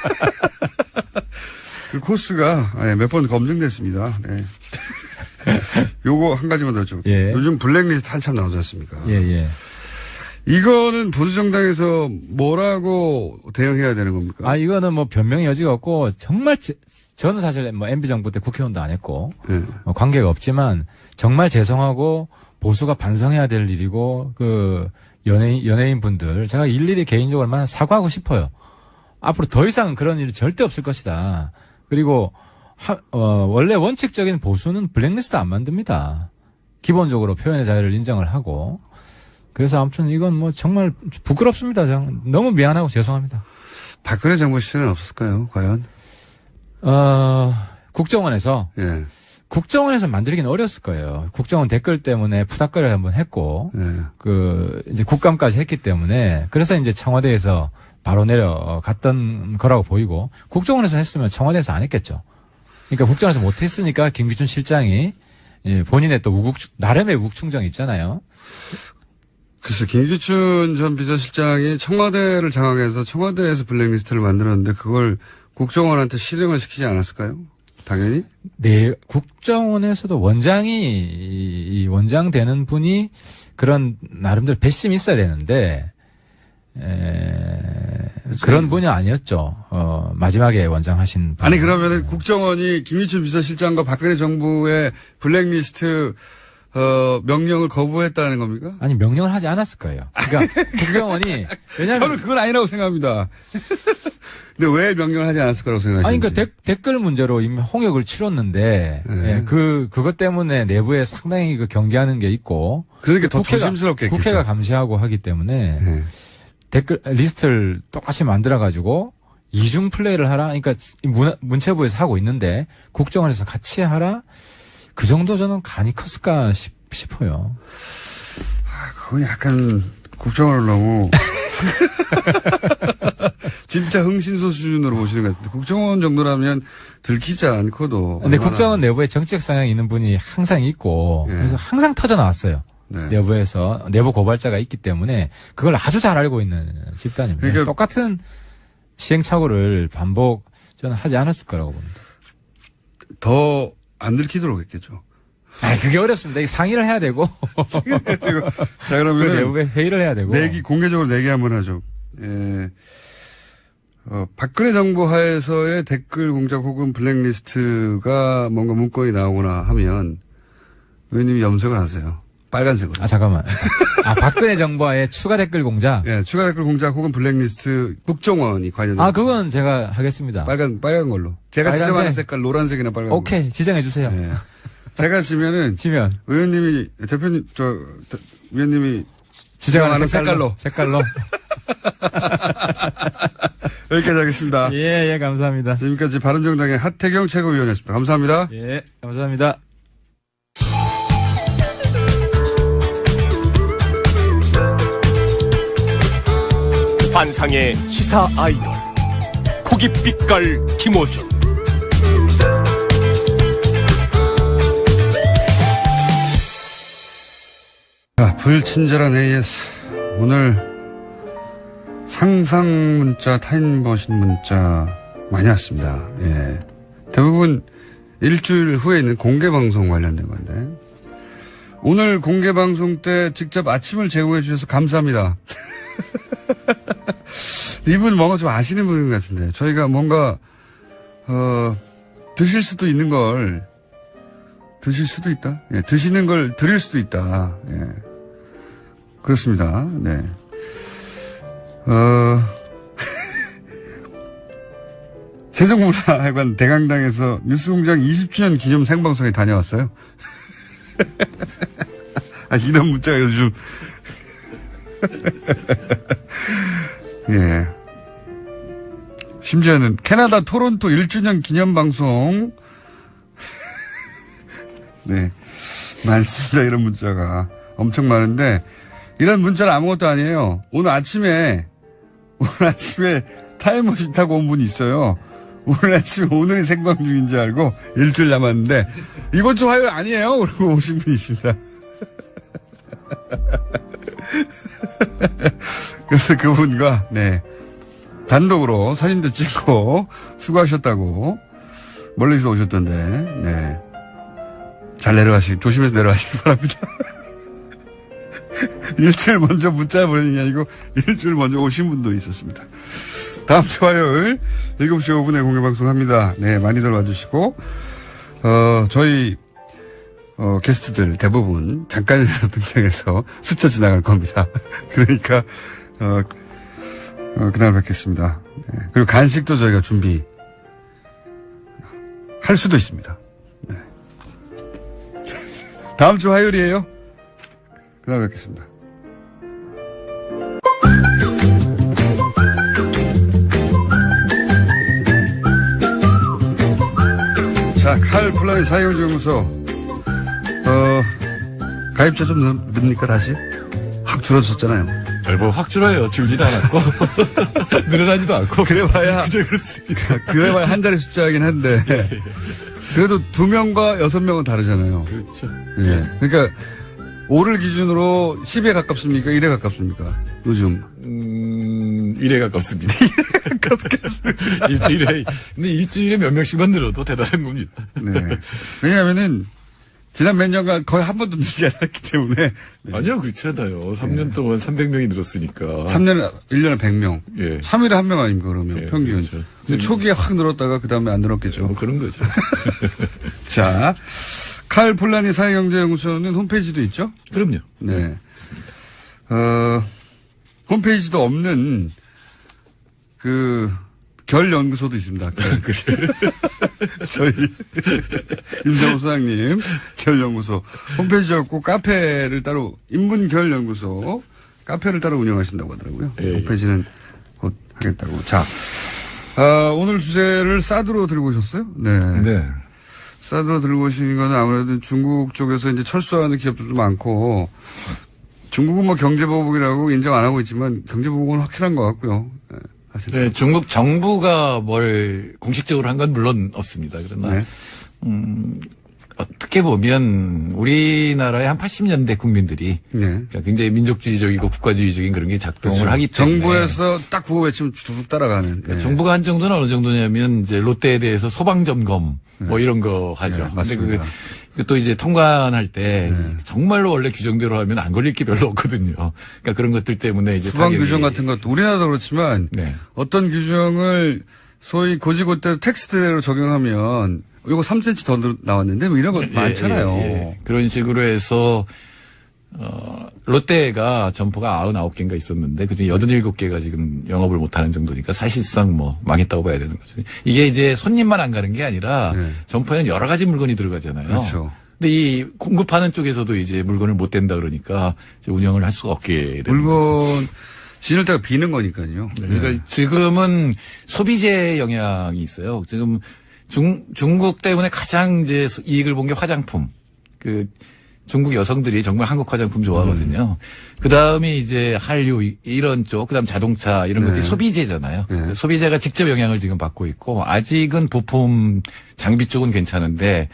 Speaker 2: 그 코스가 몇 번 검증됐습니다. 네. 요거 한 가지만 더 좀.
Speaker 3: 예.
Speaker 2: 요즘 블랙리스트 한참 나오지 않습니까?
Speaker 3: 예.
Speaker 2: 이거는 보수정당에서 뭐라고 대응해야 되는 겁니까?
Speaker 3: 이거는 뭐 변명의 여지가 없고 정말 저는 사실 뭐 MB 정부 때 국회의원도 안 했고 뭐 관계가 없지만 정말 죄송하고 보수가 반성해야 될 일이고 그 연예인 분들 제가 일일이 개인적으로 사과하고 싶어요. 앞으로 더 이상 그런 일이 절대 없을 것이다. 그리고 원래 원칙적인 보수는 블랙리스트 안 만듭니다. 기본적으로 표현의 자유를 인정을 하고. 그래서 아무튼 이건 뭐 정말 부끄럽습니다. 너무 미안하고 죄송합니다.
Speaker 2: 박근혜 정부 시절은 없었을까요? 과연?
Speaker 3: 국정원에서.
Speaker 2: 예.
Speaker 3: 국정원에서 만들기는 어렸을 거예요. 국정원 댓글 때문에 푸닥거리를 한번 했고.
Speaker 2: 예.
Speaker 3: 이제 국감까지 했기 때문에. 그래서 이제 청와대에서 바로 내려갔던 거라고 보이고. 국정원에서 했으면 청와대에서 안 했겠죠. 그러니까 국정원에서 못했으니까 김기춘 실장이 본인의 또 나름의 우국충정이 있잖아요.
Speaker 2: 글쎄, 김기춘 전 비서실장이 청와대를 장악해서 청와대에서 블랙리스트를 만들었는데 그걸 국정원한테 실행을 시키지 않았을까요? 당연히?
Speaker 3: 네, 국정원에서도 이 원장 되는 분이 그런 나름대로 배심이 있어야 되는데, 그런 분이 아니었죠. 마지막에 원장 하신 분.
Speaker 2: 아니, 그러면은 국정원이 김기춘 비서실장과 박근혜 정부의 블랙리스트 명령을 거부했다는 겁니까?
Speaker 3: 아니, 명령을 하지 않았을 거예요. 그러니까 국정원이 왜냐면
Speaker 2: 저는 그건 아니라고 생각합니다. 근데 왜 명령을 하지 않았을 거라고 생각하시는지?
Speaker 3: 아니, 그러니까 댓글 문제로 이미 홍역을 치렀는데 예, 그것 때문에 내부에 상당히 경계하는 게 있고
Speaker 2: 그러니까 더 조심스럽게
Speaker 3: 국회가 감시하고 하기 때문에 댓글 리스트를 똑같이 만들어 가지고 이중 플레이를 하라. 그러니까 문체부에서 하고 있는데 국정원에서 같이 하라. 그 정도 저는 간이 컸을까 싶어요.
Speaker 2: 그건 약간 국정원을 너무 진짜 흥신소 수준으로 보시는 것 같은데 국정원 정도라면 들키지 않고도.
Speaker 3: 근데 국정원 내부에 정책 성향이 있는 분이 항상 있고 그래서 항상 터져 나왔어요. 네. 내부에서 내부 고발자가 있기 때문에 그걸 아주 잘 알고 있는 집단입니다. 그러니까 똑같은 시행착오를 저는 하지 않았을 거라고 봅니다.
Speaker 2: 더 안 들키도록 했겠죠.
Speaker 3: 그게 어렵습니다. 이게 상의를 해야 되고.
Speaker 2: 자, 그러면.
Speaker 3: 내부에 회의를 해야 되고.
Speaker 2: 공개적으로 내기 한번 하죠. 예. 박근혜 정부 하에서의 댓글 공작 혹은 블랙리스트가 뭔가 문건이 나오거나 하면 의원님이 염색을 하세요. 빨간색으로.
Speaker 3: 잠깐만. 박근혜 정부와의 추가 댓글 공작?
Speaker 2: 예, 추가 댓글 공작 혹은 블랙리스트 국정원이 관여된.
Speaker 3: 그건 제가 하겠습니다.
Speaker 2: 빨간 걸로. 제가
Speaker 3: 빨간색.
Speaker 2: 지정하는 색깔 노란색이나 빨간.
Speaker 3: 오케이, 지정해주세요.
Speaker 2: 예. 제가 지면.
Speaker 3: 의원님이,
Speaker 2: 위원님이
Speaker 3: 지정하는 색깔로.
Speaker 2: 여기까지 하겠습니다.
Speaker 3: 예, 감사합니다.
Speaker 2: 지금까지 바른정당의 하태경 최고위원이었습니다. 감사합니다.
Speaker 3: 예, 감사합니다.
Speaker 4: 환상의 시사 아이돌 고깃빛깔 김호준.
Speaker 2: 불친절한 AS. 오늘 상상 문자, 타인버신 문자 많이 왔습니다. 예. 대부분 일주일 후에 있는 공개방송 관련된 건데. 오늘 공개방송 때 직접 아침을 제공해 주셔서 감사합니다. 이분 뭔가 좀 아시는 분인 것 같은데. 저희가 뭔가, 드실 수도 있는 걸, 드실 수도 있다? 예, 드시는 걸 드릴 수도 있다. 예. 그렇습니다. 네. 세종문화회관 대강당에서 뉴스공장 20주년 기념 생방송에 다녀왔어요. 이런 문자가 요즘. 예. 심지어는 캐나다 토론토 1주년 기념 방송. 네. 많습니다. 이런 문자가. 엄청 많은데, 이런 문자는 아무것도 아니에요. 오늘 아침에 타임머신 타고 온 분이 있어요. 오늘 아침에 오늘이 생방 중인 줄 알고 일주일 남았는데, 이번 주 화요일 아니에요? 그러고 오신 분이 있습니다. 그래서 그분과, 네. 단독으로 사진도 찍고 수고하셨다고 멀리서 오셨던데, 네. 잘 조심해서 내려가시기 바랍니다. 일주일 먼저 문자 보내는 게 아니고 일주일 먼저 오신 분도 있었습니다. 다음 주 화요일 7시 5분에 공개방송 합니다. 네, 많이들 와주시고, 저희, 게스트들 대부분 잠깐이라도 등장해서 스쳐 지나갈 겁니다. 그러니까, 그날 뵙겠습니다. 네, 그리고 간식도 저희가 준비 할 수도 있습니다. 네. 다음 주 화요일이에요. 그날 뵙겠습니다. 자, 칼 플라이 사회경제연구소. 가입자 좀 늡니까, 다시? 확 줄어졌잖아요.
Speaker 5: 뭐 확 줄어요. 줄지도 않았고. 늘어나지도 않고.
Speaker 2: 그래봐야.
Speaker 5: 그저 그렇습니다.
Speaker 2: 그래봐야 한 자리 숫자이긴 한데. 그래도 2명과 6명은 다르잖아요.
Speaker 5: 그렇죠.
Speaker 2: 예. 그러니까, 5를 기준으로 10에 가깝습니까? 1에 가깝습니까? 요즘.
Speaker 5: 1에 가깝습니다. 1에 가깝습니다. 근데 일주일에 몇 명씩만 늘어도 대단한 겁니다.
Speaker 2: 네. 왜냐하면은, 지난 몇 년간 거의 한 번도 늘지 않았기 때문에. 네.
Speaker 5: 아니요, 그렇지 않아요. 3년 동안 300명이 늘었으니까.
Speaker 2: 1년에 100명.
Speaker 5: 예.
Speaker 2: 3일에 1명 아닙니까, 그러면?
Speaker 5: 예,
Speaker 2: 평균.
Speaker 5: 그렇죠.
Speaker 2: 근데 초기에 확 늘었다가 그 다음에 안 늘었겠죠.
Speaker 5: 그런 거죠.
Speaker 2: 자, 칼 폴라니 사회경제연구소는 홈페이지도 있죠?
Speaker 5: 그럼요.
Speaker 2: 네. 홈페이지도 없는 결 연구소도 있습니다.
Speaker 5: 그래.
Speaker 2: 저희 임정우 소장님 결 연구소 홈페이지 없고 카페를 따로 인문 결 연구소 카페를 따로 운영하신다고 하더라고요.
Speaker 5: 예.
Speaker 2: 홈페이지는 곧 하겠다고. 자, 오늘 주제를 사드로 들고 오셨어요? 네.
Speaker 5: 네.
Speaker 2: 사드로 들고 오신 거는 아무래도 중국 쪽에서 이제 철수하는 기업들도 많고 중국은 뭐 경제보복이라고 인정 안 하고 있지만 경제보복은 확실한 것 같고요. 네.
Speaker 5: 네, 중국 정부가 뭘 공식적으로 한 건 물론 없습니다. 그러나,
Speaker 2: 네.
Speaker 5: 어떻게 보면 우리나라의 한 80년대 국민들이
Speaker 2: 네.
Speaker 5: 그러니까 굉장히 민족주의적이고 국가주의적인 그런 게 작동을 그렇죠. 하기 때문에.
Speaker 2: 정부에서 딱 구호 외치면 쭉 따라가는.
Speaker 5: 그러니까
Speaker 2: 네.
Speaker 5: 정부가 한 정도는 어느 정도냐면 이제 롯데에 대해서 소방점검 뭐 이런 거 하죠.
Speaker 2: 네, 맞습니다.
Speaker 5: 근데 또 이제 통관할 때
Speaker 2: 네.
Speaker 5: 정말로 원래 규정대로 하면 안 걸릴 게 별로 없거든요. 그러니까 그런 것들 때문에 이제
Speaker 2: 수방 규정 같은 것도 우리나라도 그렇지만
Speaker 5: 네.
Speaker 2: 어떤 규정을 소위 고지고대로 텍스트대로 적용하면 이거 3cm 더 나왔는데 뭐 이런 거 많잖아요.
Speaker 5: 예. 그런 식으로 해서 롯데가 점포가 99개인가 있었는데 그중에 87개가 지금 영업을 못하는 정도니까 사실상 뭐 망했다고 봐야 되는 거죠. 이게 이제 손님만 안 가는 게 아니라
Speaker 2: 네.
Speaker 5: 점포에는 여러 가지 물건이 들어가잖아요.
Speaker 2: 그렇죠.
Speaker 5: 근데 이 공급하는 쪽에서도 이제 물건을 못 댄다 그러니까 이제 운영을 할 수가 없게 되는
Speaker 2: 물건 지낼 때가 비는 거니까요.
Speaker 5: 네. 그러니까 지금은 소비재 영향이 있어요. 지금 중국 때문에 가장 이제 이익을 본 게 화장품. 중국 여성들이 정말 한국 화장품 좋아하거든요. 그 다음에 이제 한류 이런 쪽, 그 다음 자동차 이런 것들이 소비재잖아요. 소비재가 직접 영향을 지금 받고 있고 아직은 부품 장비 쪽은 괜찮은데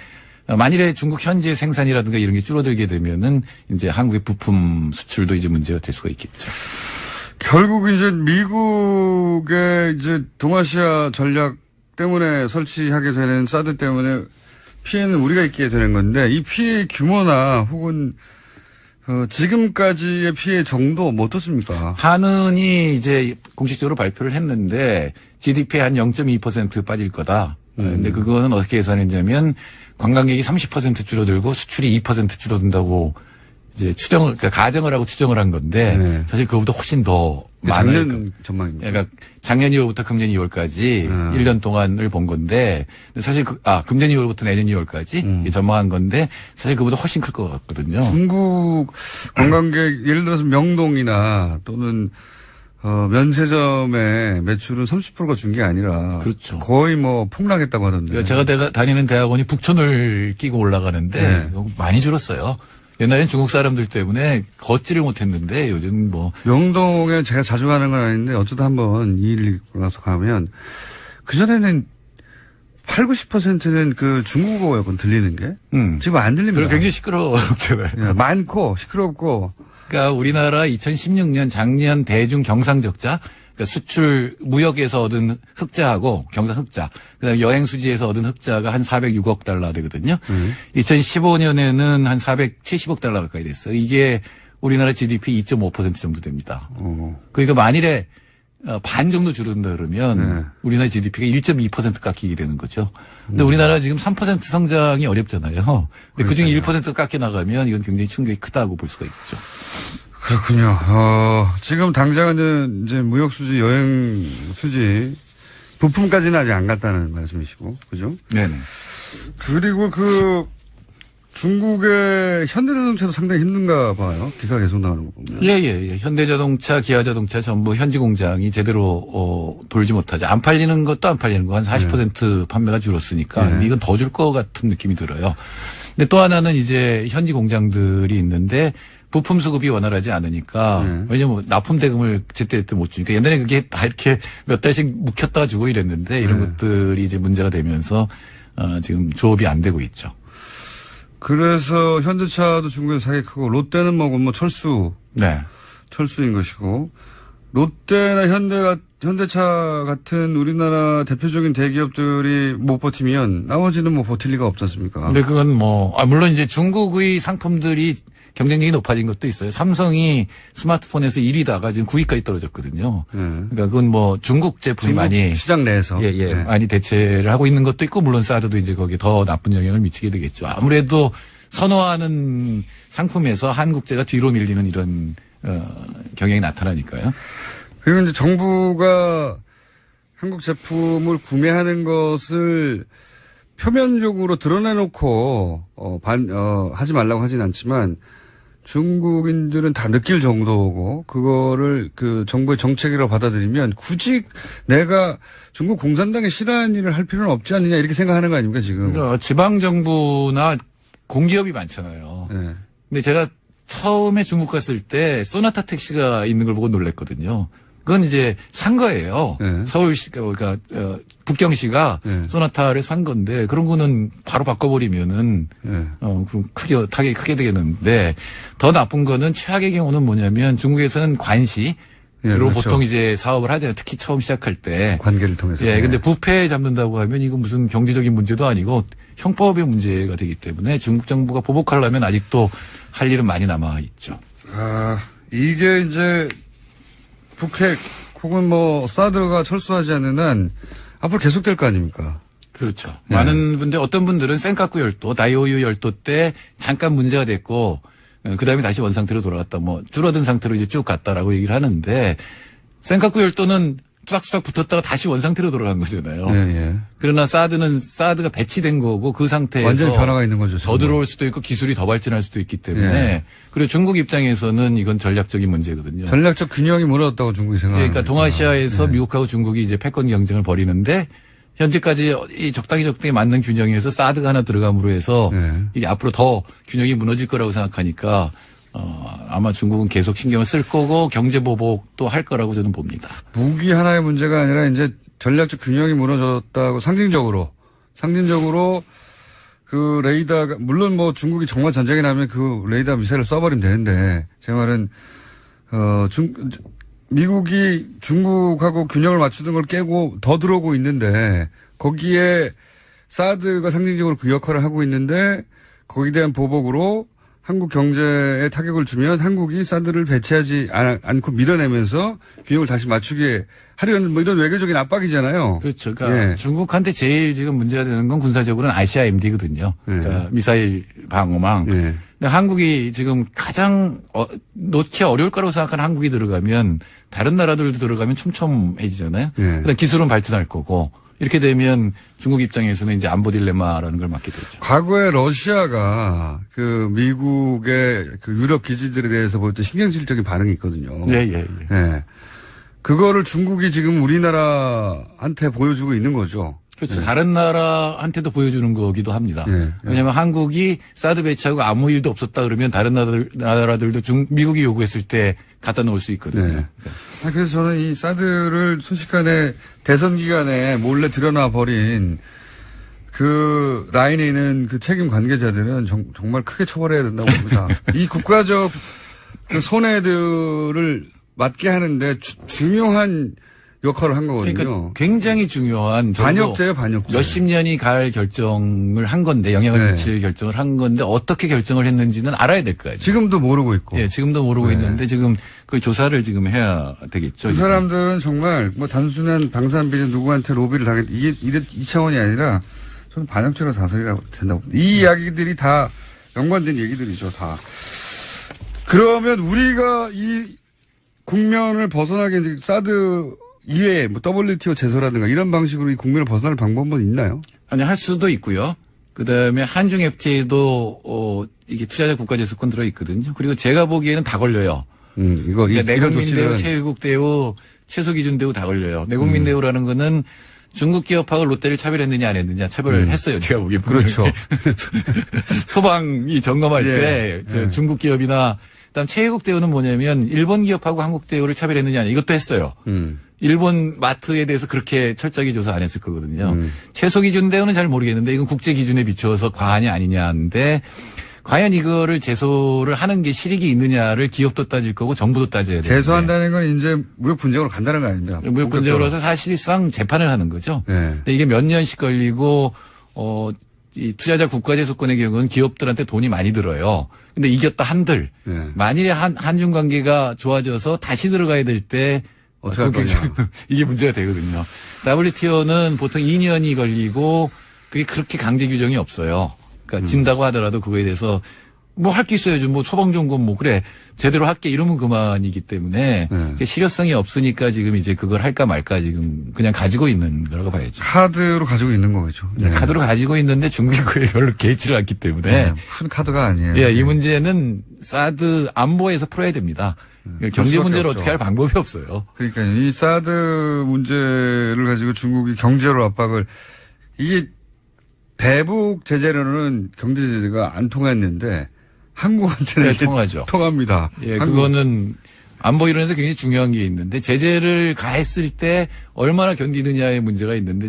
Speaker 5: 만일에 중국 현지 생산이라든가 이런 게 줄어들게 되면은 이제 한국의 부품 수출도 이제 문제가 될 수가 있겠죠.
Speaker 2: 결국 이제 미국의 이제 동아시아 전략 때문에 설치하게 되는 사드 때문에 피해는 우리가 입게 되는 건데 이 피해 규모나 혹은 지금까지의 피해 정도 뭐 어떻습니까?
Speaker 5: 한은이 이제 공식적으로 발표를 했는데 GDP의 한 0.2% 빠질 거다. 근데 그거는 어떻게 계산했냐면 관광객이 30% 줄어들고 수출이 2% 줄어든다고 이제 그러니까 가정을 하고 추정을 한 건데 사실 그거보다 훨씬 더 많을
Speaker 2: 작년 전망입니다.
Speaker 5: 그러니까 작년 2월부터 금년 2월까지 1년 동안을 본 건데 사실 금년 2월부터 내년 2월까지 전망한 건데 사실 그보다 훨씬 클 것 같거든요.
Speaker 2: 중국 관광객 예를 들어서 명동이나 또는 면세점의 매출은 30%가 준 게 아니라
Speaker 5: 그렇죠.
Speaker 2: 거의 뭐 폭락했다고 하던데.
Speaker 5: 제가 다니는 대학원이 북촌을 끼고 올라가는데 많이 줄었어요. 옛날엔 중국 사람들 때문에 걷지를 못했는데 요즘 뭐
Speaker 2: 명동에 제가 자주 가는 건 아닌데 어쩌다 한번 이 일 있고 나서 가면 그전에는 80~90%는 그 중국어였거든 들리는 게. 지금 안 들립니다.
Speaker 5: 그리고 굉장히 시끄러웠잖아요.
Speaker 2: 많고 시끄럽고.
Speaker 5: 그러니까 우리나라 2016년 작년 대중 경상적자 그러니까 수출 무역에서 얻은 흑자하고 경상 흑자, 그다음에 여행 수지에서 얻은 흑자가 한 406억 달러 되거든요. 2015년에는 한 470억 달러 가까이 됐어요. 이게 우리나라 GDP 2.5% 정도 됩니다. 그러니까 만일에 반 정도 줄어든다 그러면 우리나라 GDP가 1.2% 깎이게 되는 거죠. 근데 우리나라 지금 3% 성장이 어렵잖아요. 근데 그중에 1% 깎여 나가면 이건 굉장히 충격이 크다고 볼 수가 있죠.
Speaker 2: 그렇군요. 지금 당장은 이제 무역 수지, 여행 수지, 부품까지는 아직 안 갔다는 말씀이시고, 그죠?
Speaker 5: 네네.
Speaker 2: 그리고 중국의 현대자동차도 상당히 힘든가 봐요. 기사가 계속 나오는 거 보면.
Speaker 5: 예. 현대자동차, 기아자동차 전부 현지 공장이 제대로 돌지 못하죠. 안 팔리는 것도 안 팔리는 거 한 40% 판매가 줄었으니까 이건 더 줄 것 같은 느낌이 들어요. 근데 또 하나는 이제 현지 공장들이 있는데 부품 수급이 원활하지 않으니까 왜냐면 납품 대금을 제때 못 주니까 옛날에 그게 다 이렇게 몇 달씩 묵혔다가 주고 이랬는데 이런 것들이 이제 문제가 되면서 지금 조업이 안 되고 있죠.
Speaker 2: 그래서 현대차도 중국에서 사기 크고 롯데는 뭐 철수. 네. 철수인 것이고 롯데나 현대차 같은 우리나라 대표적인 대기업들이 못 버티면 나머지는 뭐 버틸 리가 없지 않습니까?
Speaker 5: 근데 그건 물론 이제 중국의 상품들이 경쟁력이 높아진 것도 있어요. 삼성이 스마트폰에서 1위다가 지금 9위까지 떨어졌거든요. 그러니까 그건 중국 제품이 많이
Speaker 2: 시장 내에서
Speaker 5: 많이 대체를 하고 있는 것도 있고 물론 사드도 이제 거기에 더 나쁜 영향을 미치게 되겠죠. 아무래도 선호하는 상품에서 한국제가 뒤로 밀리는 이런 경향이 나타나니까요.
Speaker 2: 그리고 이제 정부가 한국 제품을 구매하는 것을 표면적으로 드러내놓고 하지 말라고 하진 않지만 중국인들은 다 느낄 정도고 그거를 그 정부의 정책이라고 받아들이면 굳이 내가 중국 공산당에 싫어하는 일을 할 필요는 없지 않느냐 이렇게 생각하는 거 아닙니까 지금?
Speaker 5: 그러니까 지방 정부나 공기업이 많잖아요. 네. 근데 제가 처음에 중국 갔을 때 소나타 택시가 있는 걸 보고 놀랐거든요. 그건 이제 산 거예요. 네. 서울시가, 그러니까, 북경시가 소나타를 산 건데, 그런 거는 바로 바꿔버리면은, 그럼 타격이 크게 되겠는데, 더 나쁜 거는 최악의 경우는 뭐냐면 중국에서는 관시, 로 그렇죠. 보통 이제 사업을 하잖아요. 특히 처음 시작할 때.
Speaker 2: 관계를 통해서.
Speaker 5: 근데 부패 잡는다고 하면 이건 무슨 경제적인 문제도 아니고 형법의 문제가 되기 때문에 중국 정부가 보복하려면 아직도 할 일은 많이 남아 있죠.
Speaker 2: 이게 이제 북핵 혹은 사드가 철수하지 않는 한 앞으로 계속될 거 아닙니까?
Speaker 5: 그렇죠. 많은 분들, 어떤 분들은 센카쿠 열도, 다이오유 열도 때 잠깐 문제가 됐고, 그 다음에 다시 원상태로 돌아갔다, 줄어든 상태로 이제 쭉 갔다라고 얘기를 하는데, 센카쿠 열도는 투닥투닥 붙었다가 다시 원상태로 돌아간 거잖아요.
Speaker 2: 예, 예.
Speaker 5: 그러나 사드가 배치된 거고 그 상태에서
Speaker 2: 완전히 변화가 있는 거죠.
Speaker 5: 더 들어올 수도 있고 기술이 더 발전할 수도 있기 때문에
Speaker 2: 예.
Speaker 5: 그리고 중국 입장에서는 이건 전략적인 문제거든요.
Speaker 2: 전략적 균형이 무너졌다고 중국이 생각합니다.
Speaker 5: 그러니까 동아시아에서 미국하고 중국이 이제 패권 경쟁을 벌이는데 현재까지 이 적당히 맞는 균형에서 사드가 하나 들어감으로 해서 이게 앞으로 더 균형이 무너질 거라고 생각하니까 아마 중국은 계속 신경을 쓸 거고 경제 보복도 할 거라고 저는 봅니다.
Speaker 2: 무기 하나의 문제가 아니라 이제 전략적 균형이 무너졌다고 상징적으로 그 레이더가 물론 뭐 중국이 정말 전쟁이 나면 그 레이더 미사일을 쏴버리면 되는데 제 말은 미국이 중국하고 균형을 맞추던 걸 깨고 더 들어오고 있는데 거기에 사드가 상징적으로 그 역할을 하고 있는데 거기에 대한 보복으로 한국 경제에 타격을 주면 한국이 사드를 배치하지 않고 밀어내면서 균형을 다시 맞추게 하려는 뭐 이런 외교적인 압박이잖아요.
Speaker 5: 그렇죠. 그러니까 예. 중국한테 제일 지금 문제가 되는 건 군사적으로는 ICBM거든요. 예. 그러니까 미사일 방어망. 예. 근데 한국이 지금 가장 놓기 어려울 거라고 생각하는 한국이 들어가면 다른 나라들도 들어가면 촘촘해지잖아요. 예. 그다음 기술은 발전할 거고 이렇게 되면 중국 입장에서는 이제 안보 딜레마라는 걸 맞게 되죠.
Speaker 2: 과거에 러시아가 그 미국의 그 유럽 기지들에 대해서 볼 때 신경질적인 반응이 있거든요.
Speaker 5: 예.
Speaker 2: 그거를 중국이 지금 우리나라한테 보여주고 있는 거죠.
Speaker 5: 그렇죠. 다른 나라한테도 보여주는 거기도 합니다. 왜냐하면 한국이 사드 배치하고 아무 일도 없었다 그러면 다른 나라들도 미국이 요구했을 때 갖다 놓을 수 있거든요.
Speaker 2: 그래서 저는 이 사드를 순식간에 대선 기간에 몰래 들여놔 버린 그 라인에 있는 그 책임 관계자들은 정말 크게 처벌해야 된다고 봅니다. 이 국가적 그 손해들을 맞게 하는데 중요한 역할을 한 거거든요.
Speaker 5: 그러니까 굉장히 중요한
Speaker 2: 반역죄예요, 반역죄.
Speaker 5: 몇십 년이 갈 결정을 한 건데 영향을 미칠 결정을 한 건데 어떻게 결정을 했는지는 알아야 될 거예요.
Speaker 2: 지금도 모르고 있고.
Speaker 5: 예, 지금도 모르고 있는데 지금 그 조사를 지금 해야 되겠죠.
Speaker 2: 그 사람들은 정말 뭐 단순한 방산비리 누구한테 로비를 당했 이게 이 차원이 아니라 저는 반역죄가 다스리라고 된다고 봅니다. 이 이야기들이 다 연관된 얘기들이죠, 다. 그러면 우리가 이 국면을 벗어나게 이제 사드 이외에 뭐 WTO 제소라든가 이런 방식으로 이 국면을 벗어날 방법은 있나요?
Speaker 5: 아니, 할 수도 있고요. 그 다음에 한중 FTA도, 이게 투자자 국가제소권 들어있거든요. 그리고 제가 보기에는 다 걸려요. 그러니까 내국민 대우, 최외국 대우, 최소기준 대우 다 걸려요. 내국민 대우라는 거는 중국 기업하고 롯데를 차별했느냐 안 했느냐 차별을 했어요. 제가 보기에.
Speaker 2: 그렇죠.
Speaker 5: 소방이 점검할 때 중국 기업이나 그다음 최외국 대우는 뭐냐면 일본 기업하고 한국 대우를 차별했느냐 이것도 했어요. 일본 마트에 대해서 그렇게 철저하게 조사 안 했을 거거든요. 최소 기준 대우는 잘 모르겠는데 이건 국제 기준에 비추어서 과하냐 아니냐인데 과연 이거를 제소를 하는 게 실익이 있느냐를 기업도 따질 거고 정부도 따져야 돼요.
Speaker 2: 제소한다는 건 이제 무역 분쟁으로 간다는 거 아닙니다.
Speaker 5: 무역 분쟁으로서 사실상 재판을 하는 거죠. 근데 이게 몇 년씩 걸리고 이 투자자 국가제소권의 경우는 기업들한테 돈이 많이 들어요. 근데 이겼다 한들 만일에 한중 관계가 좋아져서 다시 들어가야 될 때
Speaker 2: 어떻게 할 거냐.
Speaker 5: 이게 문제가 되거든요. WTO는 보통 2년이 걸리고 그게 그렇게 강제 규정이 없어요. 그러니까 진다고 하더라도 그거에 대해서 뭐 할 게 있어야죠. 뭐 소방점검 뭐 그래 제대로 할게 이러면 그만이기 때문에 실효성이 없으니까 지금 이제 그걸 할까 말까 지금 그냥 가지고 있는 거라고 봐야죠.
Speaker 2: 카드로 가지고 있는 거겠죠.
Speaker 5: 카드로 가지고 있는데 중국이 그에 별로 개의치를 않기 때문에
Speaker 2: 큰 카드가 아니에요.
Speaker 5: 예, 이 문제는 사드 안보에서 풀어야 됩니다. 경제 문제를 어떻게 할 방법이 없어요.
Speaker 2: 그러니까 이 사드 문제를 가지고 중국이 경제로 압박을 이게 대북 제재로는 경제 제재가 안 통했는데 한국한테는
Speaker 5: 통하죠.
Speaker 2: 통합니다.
Speaker 5: 예, 그거는 안보 이론에서 굉장히 중요한 게 있는데 제재를 가했을 때 얼마나 견디느냐의 문제가 있는데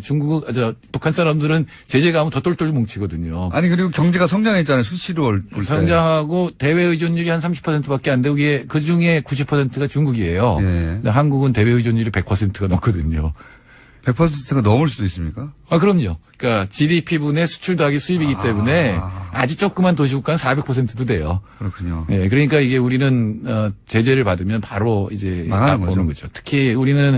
Speaker 5: 북한 사람들은 제재 가면 더 똘똘 뭉치거든요.
Speaker 2: 아니 그리고 경제가 성장했잖아요. 수치로
Speaker 5: 성장하고 대외 의존율이 한 30%밖에 안 되고 이게 그 중에 90%가 중국이에요. 근데 한국은 대외 의존율이 100%가 넘거든요.
Speaker 2: 100%가 넘을 수도 있습니까?
Speaker 5: 그럼요. 그러니까 GDP분의 수출 더하기 수입이기 때문에 아주 조그만 도시국가는 400%도 돼요.
Speaker 2: 그렇군요.
Speaker 5: 예, 그러니까 이게 우리는 제재를 받으면 바로 이제 오는 거죠. 특히 우리는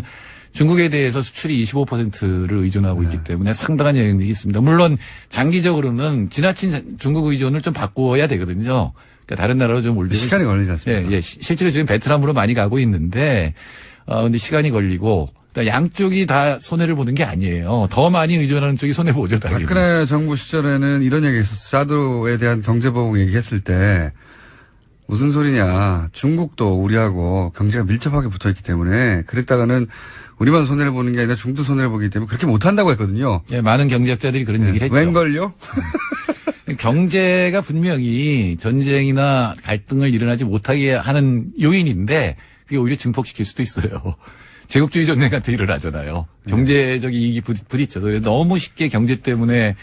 Speaker 5: 중국에 대해서 수출이 25%를 의존하고 있기 때문에 상당한 영향력이 있습니다. 물론 장기적으로는 지나친 중국 의존을 좀 바꿔야 되거든요. 그러니까 다른 나라로 좀 올리고
Speaker 2: 시간이 걸리지 않습니까?
Speaker 5: 예, 실제로 지금 베트남으로 많이 가고 있는데 근데 시간이 걸리고 그러니까 양쪽이 다 손해를 보는 게 아니에요. 더 많이 의존하는 쪽이 손해보죠, 당연히.
Speaker 2: 박근혜 정부 시절에는 이런 얘기 있었어요. 사드에 대한 경제보복 얘기했을 때 무슨 소리냐. 중국도 우리하고 경제가 밀접하게 붙어있기 때문에 그랬다가는 우리만 손해를 보는 게 아니라 중국도 손해를 보기 때문에 그렇게 못한다고 했거든요.
Speaker 5: 예, 많은 경제학자들이 그런 얘기를 했죠.
Speaker 2: 웬걸요?
Speaker 5: 경제가 분명히 전쟁이나 갈등을 일어나지 못하게 하는 요인인데 그게 오히려 증폭시킬 수도 있어요. 제국주의 전쟁 같은 게 일어나잖아요. 경제적 이익이 부딪혀서 너무 쉽게 경제 때문에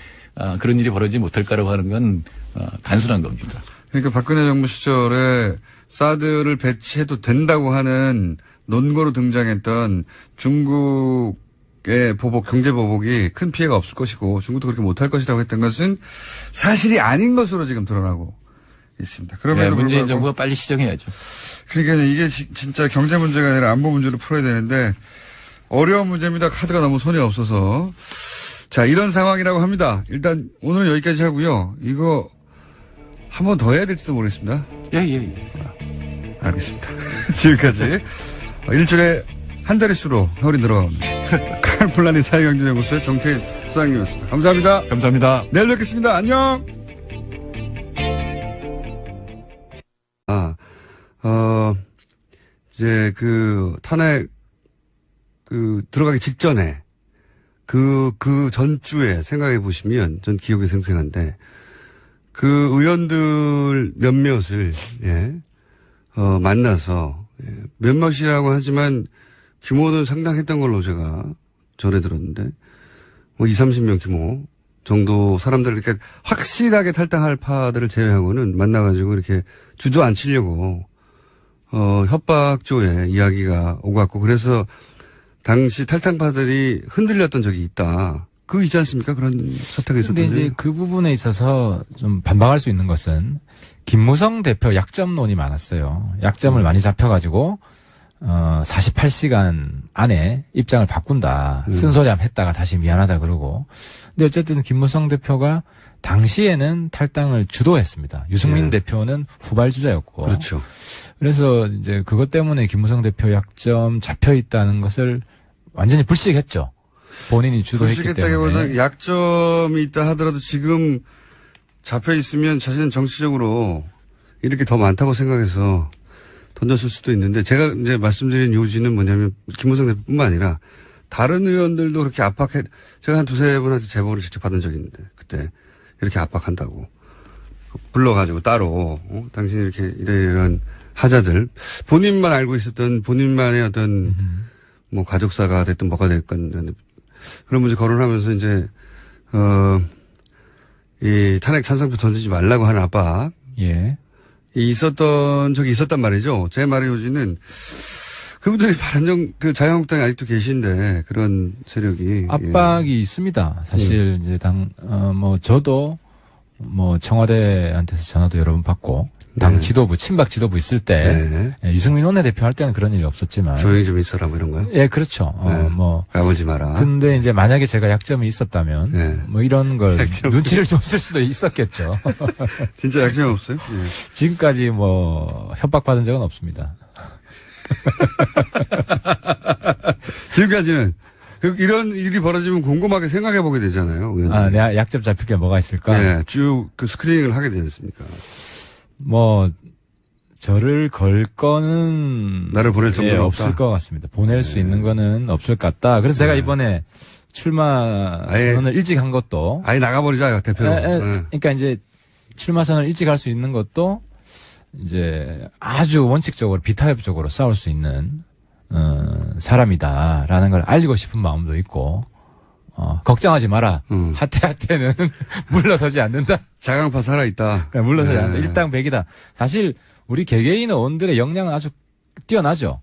Speaker 5: 그런 일이 벌어지지 못할 거라고 하는 건 단순한 겁니다.
Speaker 2: 그러니까 박근혜 정부 시절에 사드를 배치해도 된다고 하는 논거로 등장했던 중국의 보복, 경제 보복이 큰 피해가 없을 것이고 중국도 그렇게 못할 것이라고 했던 것은 사실이 아닌 것으로 지금 드러나고 있습니다. 그럼에도
Speaker 5: 문재인 정부가 빨리 시정해야죠.
Speaker 2: 그러니까 이게 진짜 경제 문제가 아니라 안보 문제로 풀어야 되는데 어려운 문제입니다. 카드가 너무 손이 없어서. 자, 이런 상황이라고 합니다. 일단 오늘 여기까지 하고요. 이거 한 번 더 해야 될지도 모르겠습니다.
Speaker 5: 예.
Speaker 2: 알겠습니다. 지금까지 일주일에 한 자릿수로 세월이 늘어갑니다. 칼폴라니 사회경제연구소의 정태인 소장님이었습니다. 감사합니다.
Speaker 5: 감사합니다.
Speaker 2: 내일 뵙겠습니다. 안녕. 이제 탄핵 들어가기 직전에 그 전주에 생각해 보시면 전 기억이 생생한데 의원들 몇몇을 만나서 몇몇이라고 하지만 규모는 상당했던 걸로 제가 전해 들었는데 20-30명 규모 정도 사람들 이렇게 확실하게 탈당할 파들을 제외하고는 만나가지고 이렇게 주저앉히려고 협박조에 이야기가 오갔고 그래서 당시 탈당파들이 흔들렸던 적이 있다. 그거 있지 않습니까? 그런 사태가 있었던데.
Speaker 3: 근데 이제 그 부분에 있어서 좀 반박할 수 있는 것은 김무성 대표 약점론이 많았어요. 약점을 많이 잡혀가지고 48시간 안에 입장을 바꾼다. 쓴소리함 했다가 다시 미안하다 그러고. 근데 어쨌든 김무성 대표가 당시에는 탈당을 주도했습니다. 유승민 대표는 후발주자였고.
Speaker 2: 그렇죠.
Speaker 3: 그래서 이제 그것 때문에 김무성 대표 약점 잡혀 있다는 것을 완전히 불식했죠. 본인이 주도했기 때문에.
Speaker 2: 약점이 있다 하더라도 지금 잡혀 있으면 자신은 정치적으로 이렇게 더 많다고 생각해서 던졌을 수도 있는데 제가 이제 말씀드린 요지는 뭐냐면 김무성 대표뿐만 아니라 다른 의원들도 그렇게 제가 한 2-3분한테 제보를 직접 받은 적이 있는데 그때 이렇게 압박한다고 불러가지고 따로 당신이 이렇게 이런 하자들 본인만 알고 있었던 본인만의 어떤 뭐 가족사가 됐든 뭐가 됐건 그런 문제 거론하면서 이제 이 탄핵 찬성표 던지지 말라고 하는 압박 있었던 적이 있었단 말이죠. 제 말의 요지는 그분들이 자유한국당에 아직도 계신데 그런 세력이
Speaker 3: 압박이 있습니다. 사실 이제 저도 청와대한테서 전화도 여러 번 받고 당 지도부 친박 지도부 있을 때 유승민 원내대표 할 때는 그런 일이 없었지만
Speaker 2: 조용히 좀 있어라 뭐 이런 거요?
Speaker 3: 예, 그렇죠.
Speaker 2: 까불지 마라.
Speaker 3: 근데 이제 만약에 제가 약점이 있었다면 이런 걸 눈치를 줬을 수도 있었겠죠.
Speaker 2: 진짜 약점이 없어요?
Speaker 3: 지금까지 협박받은 적은 없습니다.
Speaker 2: 지금까지는 이런 일이 벌어지면 곰곰하게 생각해 보게 되잖아요.
Speaker 3: 내가 약점 잡힐 게 뭐가 있을까?
Speaker 2: 쭉 스크리닝을 하게 되지 않습니까?
Speaker 3: 저를 걸 거는
Speaker 2: 나를 보낼 정도는
Speaker 3: 없을 것 같습니다. 보낼 수 있는 거는 없을 것 같다. 그래서 제가 이번에 출마 선언을 일찍 한 것도
Speaker 2: 아예 나가버리자 대표로.
Speaker 3: 그러니까 이제 출마 선언을 일찍 할 수 있는 것도 이제 아주 원칙적으로 비타협적으로 싸울 수 있는 사람이다라는 걸 알리고 싶은 마음도 있고 걱정하지 마라. 하태는 물러서지 않는다.
Speaker 2: 자강파 살아있다.
Speaker 3: 물러서지 않는다. 일당백이다. 사실 우리 개개인 의원들의 역량은 아주 뛰어나죠.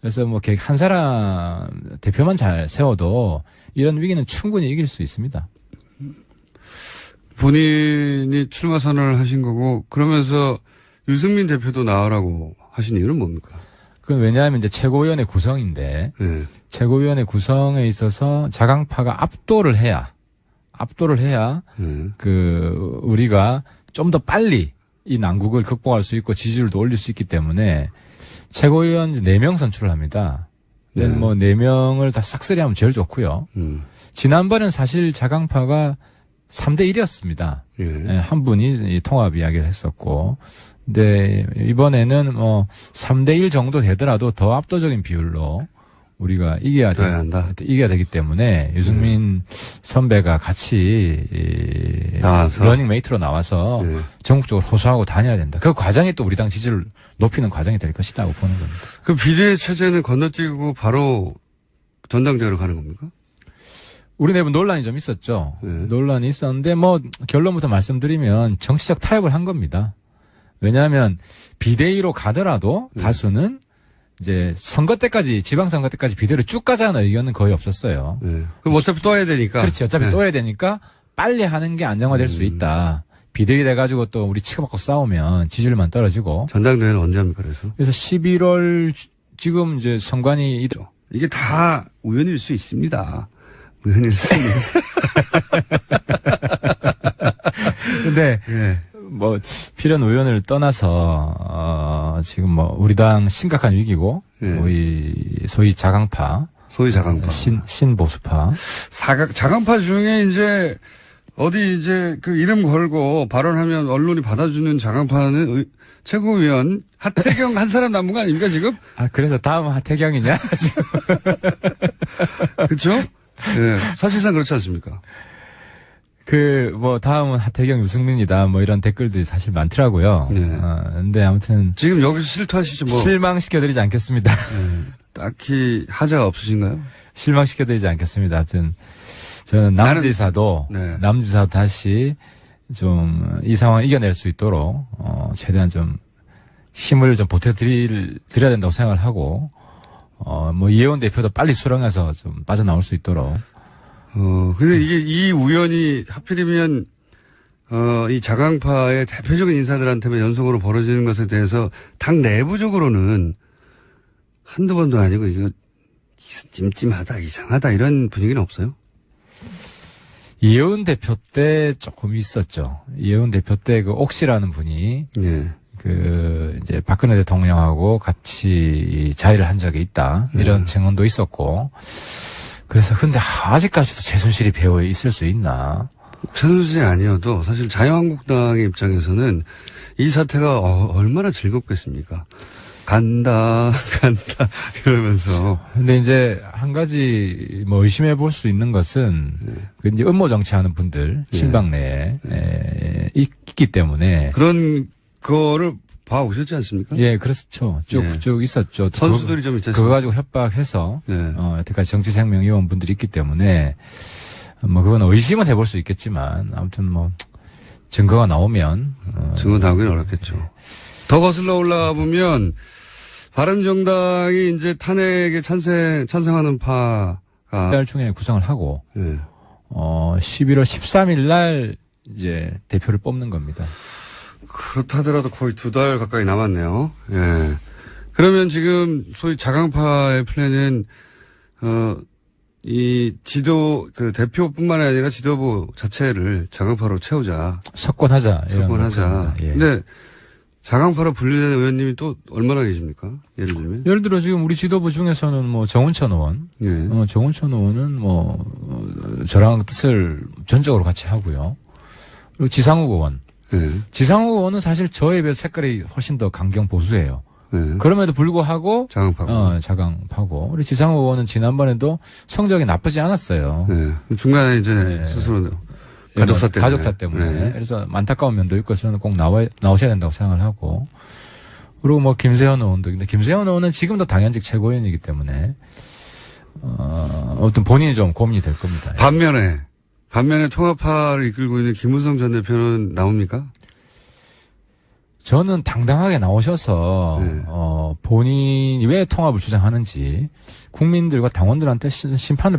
Speaker 3: 그래서 한 사람 대표만 잘 세워도 이런 위기는 충분히 이길 수 있습니다.
Speaker 2: 본인이 출마 선언을 하신 거고 그러면서 유승민 대표도 나오라고 하신 이유는 뭡니까?
Speaker 3: 그건 왜냐하면 이제 최고위원회 구성인데 최고위원회 구성에 있어서 자강파가 압도를 해야 우리가 좀 더 빨리 이 난국을 극복할 수 있고 지지율도 올릴 수 있기 때문에 최고위원 4명 선출을 합니다. 네. 뭐 4명을 다 싹쓸이하면 제일 좋고요. 지난번엔 사실 자강파가 3대 1이었습니다. 예. 한 분이 통합 이야기를 했었고, 근데 이번에는 뭐 3대 1 정도 되더라도 더 압도적인 비율로 우리가 이겨야 되기 때문에 유승민 선배가 같이 나와서 러닝메이트로 나와서 전국적으로 호소하고 다녀야 된다. 그 과정이 또 우리 당 지지를 높이는 과정이 될 것이라고 보는 겁니다.
Speaker 2: 그 비대위 체제는 건너뛰고 바로 전당대회로 가는 겁니까?
Speaker 3: 우리 내부 논란이 좀 있었죠. 논란이 있었는데 뭐 결론부터 말씀드리면 정치적 타협을 한 겁니다. 왜냐하면 비대위로 가더라도 다수는 이제 선거 때까지, 지방선거 때까지 비대위로 쭉 가자는 의견은 거의 없었어요.
Speaker 2: 그럼 어차피 또 해야 되니까.
Speaker 3: 그렇지. 어차피 또 해야 되니까 빨리 하는 게 안정화될 수 있다. 비대위 돼가지고 또 우리 치고받고 싸우면 지지율만 떨어지고.
Speaker 2: 전당대회는 언제 합니까,
Speaker 3: 그래서 11월 지금 이제 선관위.
Speaker 2: 이게 다 우연일 수 있습니다. 우연일 수 있습니다.
Speaker 3: 근데. 뭐 필연 우연을 떠나서 지금 뭐 우리 당 심각한 위기고 우리 소위 자강파 신보수파
Speaker 2: 자강파 중에 이제 어디 이제 그 이름 걸고 발언하면 언론이 받아주는 자강파는 최고위원 하태경 한 사람 남은 거 아닙니까 지금?
Speaker 3: 아 그래서 다음 하태경이냐 지금?
Speaker 2: 그렇죠? 네, 사실상 그렇지 않습니까?
Speaker 3: 뭐, 다음은 하태경, 유승민이다, 뭐, 이런 댓글들이 사실 많더라고요. 근데 아무튼.
Speaker 2: 지금 여기서 실토하시죠, 뭐.
Speaker 3: 실망시켜드리지 않겠습니다.
Speaker 2: 딱히 하자가 없으신가요?
Speaker 3: 실망시켜드리지 않겠습니다. 아무튼, 저는 남지사도 다시 좀, 이 상황을 이겨낼 수 있도록, 최대한 좀, 힘을 좀 보태드려야 된다고 생각을 하고, 뭐, 이혜원 대표도 빨리 수렁해서 좀 빠져나올 수 있도록,
Speaker 2: 근데 이게 이 우연이 하필이면, 이 자강파의 대표적인 인사들한테만 연속으로 벌어지는 것에 대해서 당 내부적으로는 한두 번도 아니고 이거 찜찜하다, 이상하다 이런 분위기는 없어요?
Speaker 3: 이혜원 대표 때 조금 있었죠. 이혜원 대표 때 그 옥시라는 분이. 이제 박근혜 대통령하고 같이 자리를 한 적이 있다. 이런 증언도 있었고. 그래서 근데 아직까지도 최순실이 배후에 있을 수 있나?
Speaker 2: 최순실이 아니어도 사실 자유한국당의 입장에서는 이 사태가 얼마나 즐겁겠습니까? 간다 이러면서. 근데
Speaker 3: 이제 한 가지 뭐 의심해 볼 수 있는 것은 그 이제 음모 정치하는 분들 친박 내에 있기 때문에
Speaker 2: 그런 거를 봐 오셨지 않습니까?
Speaker 3: 예, 그렇죠. 쭉 있었죠.
Speaker 2: 선수들이 좀 있지 않습니까?
Speaker 3: 그거 가지고 협박해서, 여태까지 정치생명의원 분들이 있기 때문에, 뭐, 그건 의심은 해볼 수 있겠지만, 아무튼 뭐, 증거가 나오면.
Speaker 2: 증거 나오긴 어렵겠죠. 더 거슬러 올라가 보면, 바른정당이 이제 탄핵에 찬성하는 파가.
Speaker 3: 달 중에 구성을 하고, 11월 13일 날 이제 대표를 뽑는 겁니다.
Speaker 2: 그렇다 하더라도 거의 2달 가까이 남았네요. 예. 그러면 지금 소위 자강파의 플랜은, 이 그 대표뿐만 아니라 지도부 자체를 자강파로 채우자.
Speaker 3: 석권하자.
Speaker 2: 예. 근데 자강파로 분류된 의원님이 또 얼마나 계십니까? 예를 들면?
Speaker 3: 예를 들어 지금 우리 지도부 중에서는 뭐 정운천 의원. 정운천 의원은 뭐, 저랑 뜻을 전적으로 같이 하고요. 그리고 지상욱 의원. 지상욱 의원은 사실 저에 비해서 색깔이 훨씬 더 강경 보수예요. 그럼에도 불구하고 자강파고 우리 지상욱 의원은 지난번에도 성적이 나쁘지 않았어요.
Speaker 2: 중간에 이제 스스로 가족사 때문에.
Speaker 3: 그래서 안타까운 면도 있고 저는 꼭 나오셔야 된다고 생각을 하고 그리고 뭐 김세현 의원도 근데 김세현 의원은 지금도 당연직 최고위원이기 때문에 어떤 본인이 좀 고민이 될 겁니다.
Speaker 2: 반면에 통합파를 이끌고 있는 김무성 전 대표는 나옵니까?
Speaker 3: 저는 당당하게 나오셔서 본인이 왜 통합을 주장하는지 국민들과 당원들한테 심판을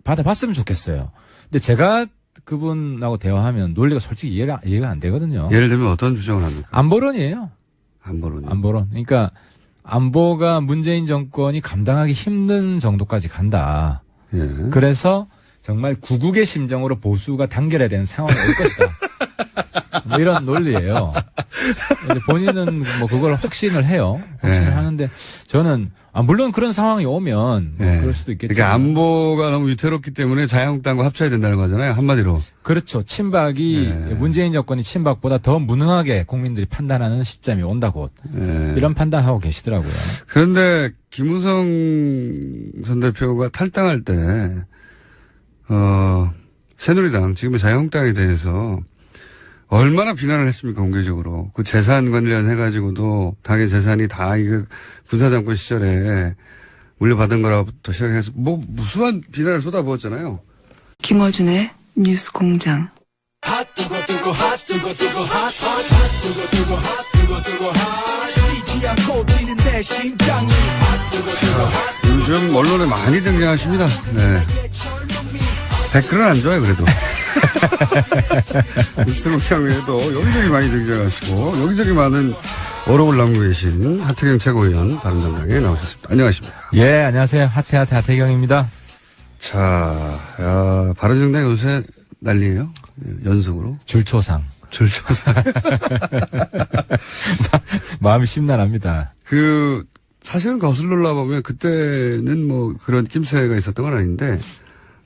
Speaker 3: 받아봤으면 좋겠어요. 근데 제가 그분하고 대화하면 논리가 솔직히 이해가 안 되거든요.
Speaker 2: 예를 들면 어떤 주장을 합니까?
Speaker 3: 안보론이에요.
Speaker 2: 안보론.
Speaker 3: 그러니까 안보가 문재인 정권이 감당하기 힘든 정도까지 간다. 그래서 정말 구국의 심정으로 보수가 단결해야 되는 상황이 올 것이다. 뭐 이런 논리예요. 이제 본인은 뭐 그걸 확신을 해요. 확신을
Speaker 2: 네.
Speaker 3: 하는데 저는 물론 그런 상황이 오면 뭐
Speaker 2: 네.
Speaker 3: 그럴 수도 있겠지만.
Speaker 2: 그러니까 안보가 너무 위태롭기 때문에 자유한국당과 합쳐야 된다는 거잖아요. 한마디로.
Speaker 3: 그렇죠. 친박이
Speaker 2: 네.
Speaker 3: 문재인 정권이 친박보다 더 무능하게 국민들이 판단하는 시점이 온다고
Speaker 2: 네.
Speaker 3: 이런 판단하고 계시더라고요.
Speaker 2: 그런데 김무성 전 대표가 탈당할 때 새누리당 지금의 자유한국당에 대해서 얼마나 비난을 했습니까, 공개적으로. 그 재산 관련해가지고도 당의 재산이 다 이거 군사정권 시절에 물려받은 거라부터 시작해서 뭐 무수한 비난을 쏟아부었잖아요.
Speaker 1: 김어준의 뉴스 공장.
Speaker 2: 요즘 언론에 많이 등장하십니다. 네. 댓글은 안 좋아요, 그래도. 뉴스 공장 외에도 여기저기 많이 등장하시고 여기저기 많은 어록을 남기고 계신 하태경 최고위원 바른정당에 나오셨습니다. 안녕하십니까.
Speaker 3: 예, 안녕하세요. 하태경입니다.
Speaker 2: 자, 바른정당 요새 난리예요. 연속으로.
Speaker 3: 줄초상.
Speaker 2: 줄초상.
Speaker 3: 마음이 심란합니다.
Speaker 2: 사실은 거슬러 올라보면 그때는 뭐 그런 낌새가 있었던 건 아닌데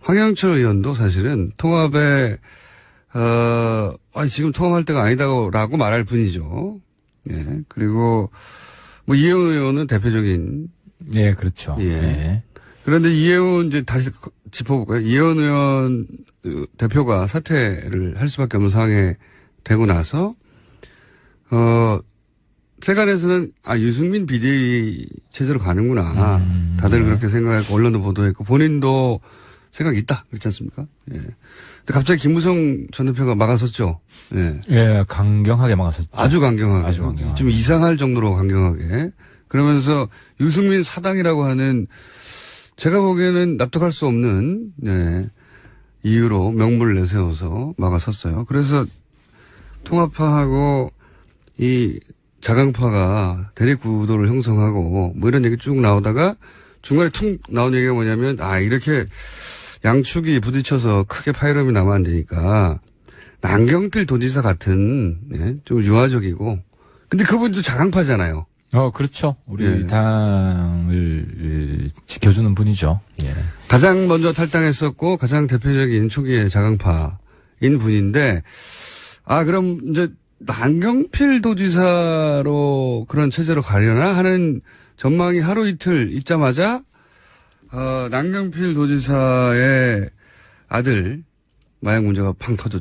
Speaker 2: 황영철 의원도 사실은 통합에 지금 통합할 때가 아니다라고 말할 뿐이죠. 예. 그리고 뭐 이혜훈 의원은 대표적인.
Speaker 3: 예, 그렇죠.
Speaker 2: 예.
Speaker 3: 예.
Speaker 2: 그런데 이혜훈 이제 다시 짚어볼까요? 이혜훈 의원 대표가 사퇴를 할 수밖에 없는 상황에 되고 나서 세간에서는 유승민 비대위 체제로 가는구나. 다들 그렇게 생각했고 언론도 보도했고 본인도 생각이 있다. 그렇지 않습니까? 예. 근데 갑자기 김무성 전 대표가 막아섰죠. 예.
Speaker 3: 예, 강경하게 막아섰죠.
Speaker 2: 아주 강경하게.
Speaker 3: 아주 강경하게.
Speaker 2: 좀 이상할 정도로 강경하게. 그러면서 유승민 사당이라고 하는 제가 보기에는 납득할 수 없는, 네, 이유로 명분을 내세워서 막아섰어요. 그래서 통합파하고 이 자강파가 대립구도를 형성하고 뭐 이런 얘기 쭉 나오다가 중간에 툭 나온 얘기가 뭐냐면 이렇게 양축이 부딪혀서 크게 파열음이 나면 안 되니까 남경필 도지사 같은 좀 유화적이고 근데 그분도 자강파잖아요.
Speaker 3: 그렇죠. 우리
Speaker 2: 예.
Speaker 3: 당을 지켜주는 분이죠. 예.
Speaker 2: 가장 먼저 탈당했었고 가장 대표적인 초기의 자강파인 분인데 그럼 이제 남경필 도지사로 그런 체제로 가려나 하는 전망이 하루 이틀 있자마자 남경필 도지사의 아들 마약 문제가 팡 터졌죠.